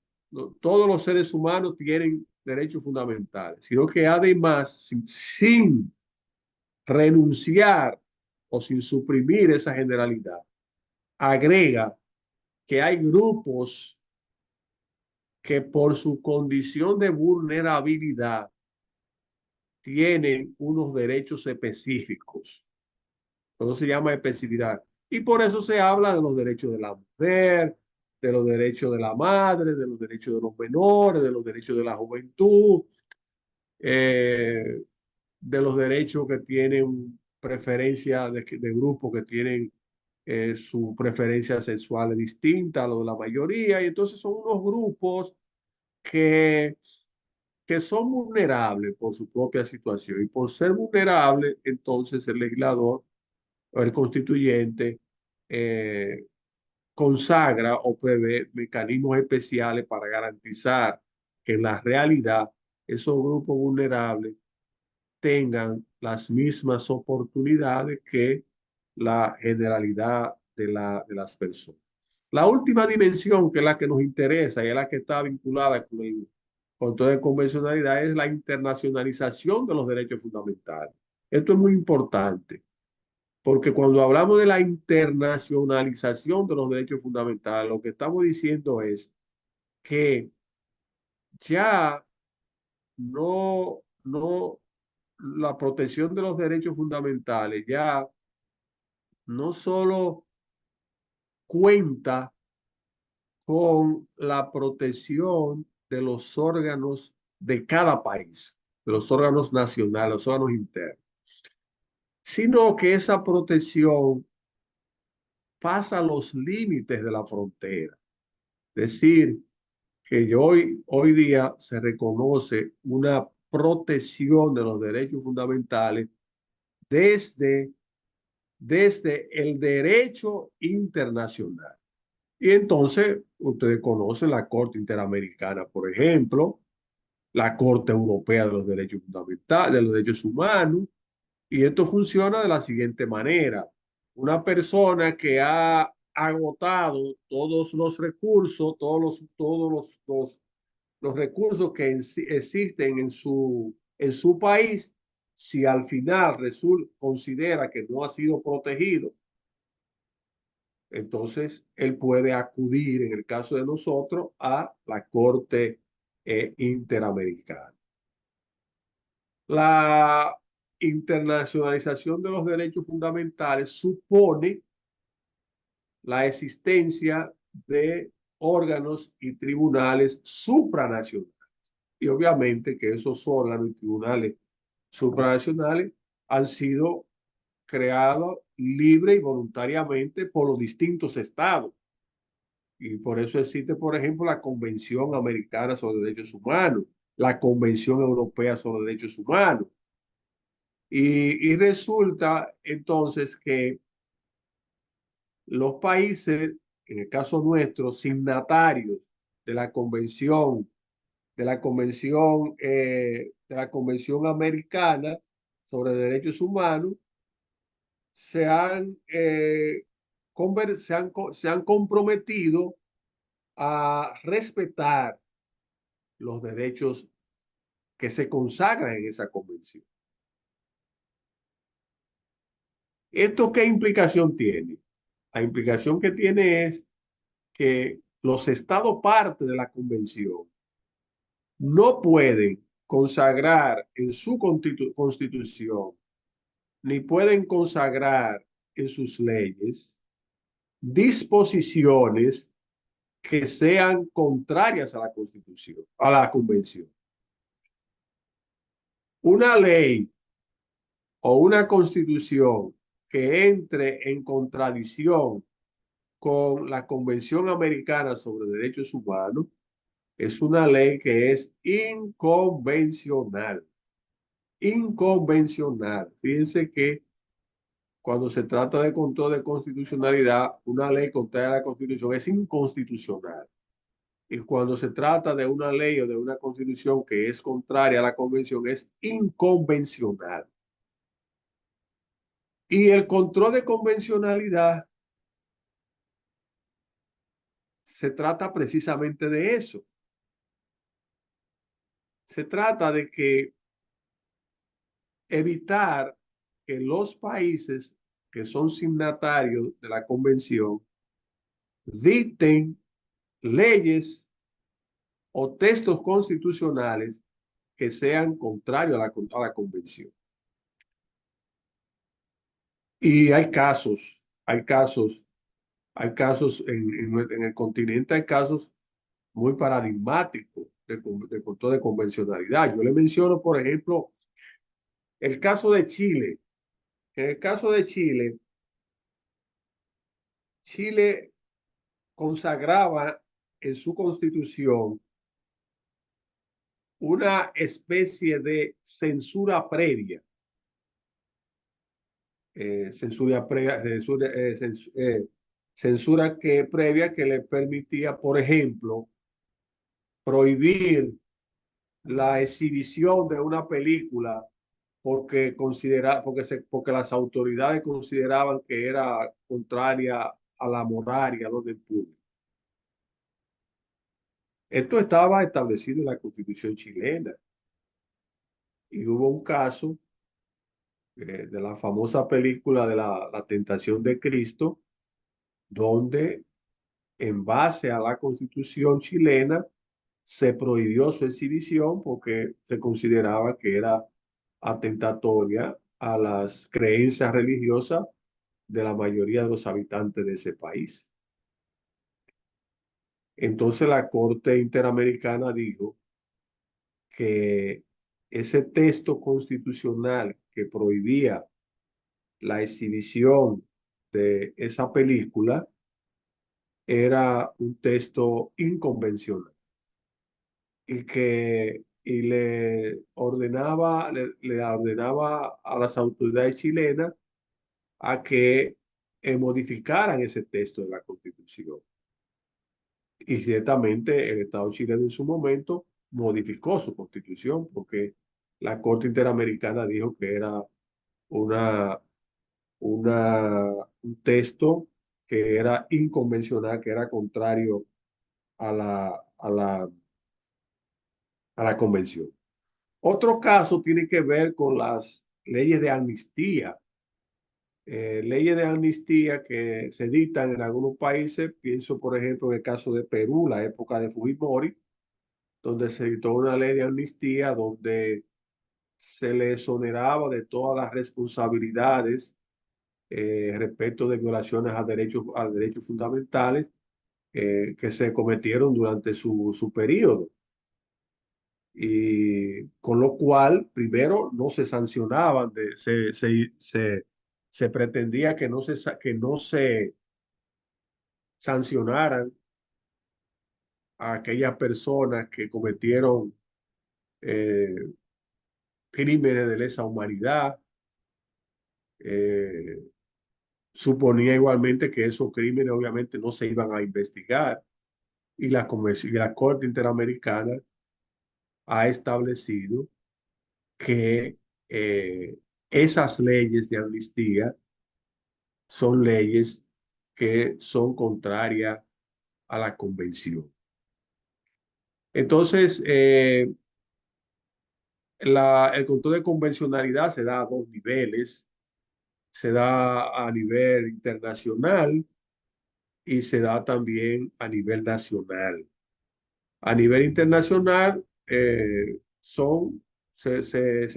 todos los seres humanos tienen derechos fundamentales, sino que además, sin renunciar o sin suprimir esa generalidad, agrega que hay grupos que por su condición de vulnerabilidad tienen unos derechos específicos. Eso se llama especificidad. Y por eso se habla de los derechos de la mujer, de los derechos de la madre, de los derechos de los menores, de los derechos de la juventud, eh, de los derechos que tienen preferencia de grupos que tienen su preferencia sexual distinta a lo de la mayoría. Y entonces son unos grupos que, que son vulnerables por su propia situación. Y por ser vulnerables, entonces el legislador o el constituyente eh, consagra o prevé mecanismos especiales para garantizar que en la realidad esos grupos vulnerables tengan las mismas oportunidades que la generalidad de las personas. La última dimensión, que es la que nos interesa y es la que está vinculada con toda convencionalidad, es la internacionalización de los derechos fundamentales. Esto es muy importante, porque cuando hablamos de la internacionalización de los derechos fundamentales, lo que estamos diciendo es que ya no, la protección de los derechos fundamentales ya no solo cuenta con la protección de los órganos de cada país, de los órganos nacionales, los órganos internos, sino que esa protección pasa los límites de la frontera. Es decir, que hoy día se reconoce una protección de los derechos fundamentales desde desde el derecho internacional. Y entonces ustedes conocen la Corte Interamericana, por ejemplo, la Corte Europea de los Derechos Fundamentales, de los Derechos Humanos, y esto funciona de la siguiente manera. Una persona que ha agotado todos los recursos, los recursos que existen en su país, si al final considera que no ha sido protegido, entonces él puede acudir, en el caso de nosotros, a la Corte Interamericana. La internacionalización de los derechos fundamentales supone la existencia de órganos y tribunales supranacionales. Y obviamente que esos órganos y tribunales supranacionales han sido creados libre y voluntariamente por los distintos estados. Y por eso existe, por ejemplo, la Convención Americana sobre Derechos Humanos, la Convención Europea sobre Derechos Humanos. Y resulta entonces que los países, en el caso nuestro, signatarios de la Convención, de la Convención Americana sobre Derechos Humanos, se han comprometido a respetar los derechos que se consagran en esa convención. ¿Esto qué implicación tiene? La implicación que tiene es que los estados parte de la convención no pueden consagrar en su constitución, ni pueden consagrar en sus leyes disposiciones que sean contrarias a la constitución, a la convención. Una ley o una constitución que entre en contradicción con la Convención Americana sobre Derechos Humanos es una ley que es inconvencional. Inconvencional. Fíjense que cuando se trata de control de constitucionalidad, una ley contraria a la Constitución es inconstitucional. Y cuando se trata de una ley o de una constitución que es contraria a la convención, es inconvencional. Y el control de convencionalidad se trata precisamente de eso. Se trata de que evitar que los países que son signatarios de la convención dicten leyes o textos constitucionales que sean contrarios a la convención. Y hay casos en el continente, hay casos muy paradigmáticos de control de convencionalidad. Yo le menciono, por ejemplo, el caso de Chile. En el caso de Chile, Chile consagraba en su constitución una especie de censura previa. Censura previa que le permitía, por ejemplo, prohibir la exhibición de una película porque las autoridades consideraban que era contraria a la moral y al orden público. Esto estaba establecido en la Constitución chilena y hubo un caso de la famosa película de la Tentación de Cristo, donde en base a la Constitución chilena se prohibió su exhibición porque se consideraba que era atentatoria a las creencias religiosas de la mayoría de los habitantes de ese país. Entonces la Corte Interamericana dijo que ese texto constitucional que prohibía la exhibición de esa película era un texto inconvencional y le ordenaba a las autoridades chilenas a que modificaran ese texto de la Constitución. Y ciertamente el Estado chileno en su momento modificó su Constitución porque la Corte Interamericana dijo que era una, un texto que era inconvencional, que era contrario a la convención. Otro caso tiene que ver con las leyes de amnistía. Leyes de amnistía que se dictan en algunos países. Pienso, por ejemplo, en el caso de Perú, la época de Fujimori, donde se dictó una ley de amnistía donde se le exoneraba de todas las responsabilidades respecto de violaciones a derechos fundamentales que se cometieron durante su periodo. Y con lo cual, primero, no se sancionaban, se pretendía que no se sancionaran a aquellas personas que cometieron eh, crímenes de lesa humanidad. Eh, Suponía igualmente que esos crímenes obviamente no se iban a investigar y la Corte Interamericana ha establecido que esas leyes de amnistía son leyes que son contrarias a la convención. Entonces, el control de convencionalidad se da a dos niveles. Se da a nivel internacional y se da también a nivel nacional. A nivel internacional, se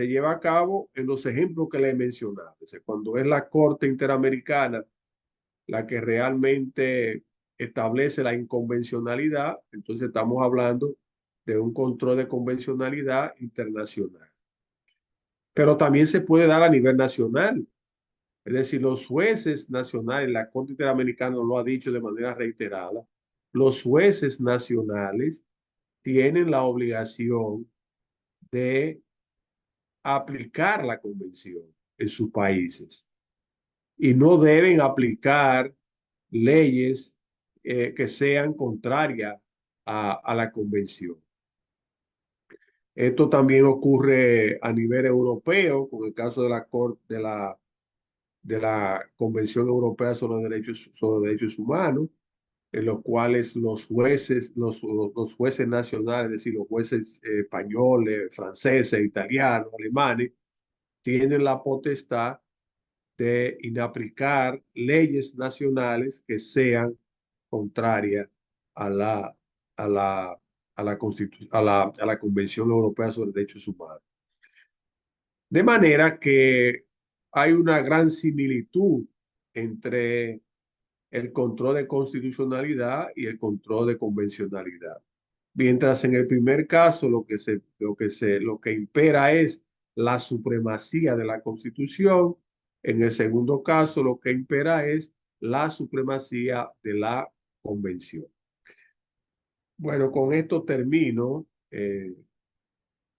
lleva a cabo en los ejemplos que le he mencionado. O sea, cuando es la Corte Interamericana la que realmente establece la inconvencionalidad, entonces estamos hablando de un control de convencionalidad internacional. Pero también se puede dar a nivel nacional. Es decir, los jueces nacionales, la Corte Interamericana lo ha dicho de manera reiterada, los jueces nacionales tienen la obligación de aplicar la convención en sus países y no deben aplicar leyes que sean contrarias a la convención. Esto también ocurre a nivel europeo, con el caso de la Corte de la Convención Europea sobre Derechos Humanos, en los cuales los jueces nacionales, es decir, los jueces españoles, franceses, italianos, alemanes, tienen la potestad de inaplicar leyes nacionales que sean contrarias a la, a la, a la Convención Europea sobre Derechos Humanos. De manera que hay una gran similitud entre el control de constitucionalidad y el control de convencionalidad. Mientras en el primer caso lo que impera es la supremacía de la Constitución, en el segundo caso lo que impera es la supremacía de la Convención. Bueno, con esto termino.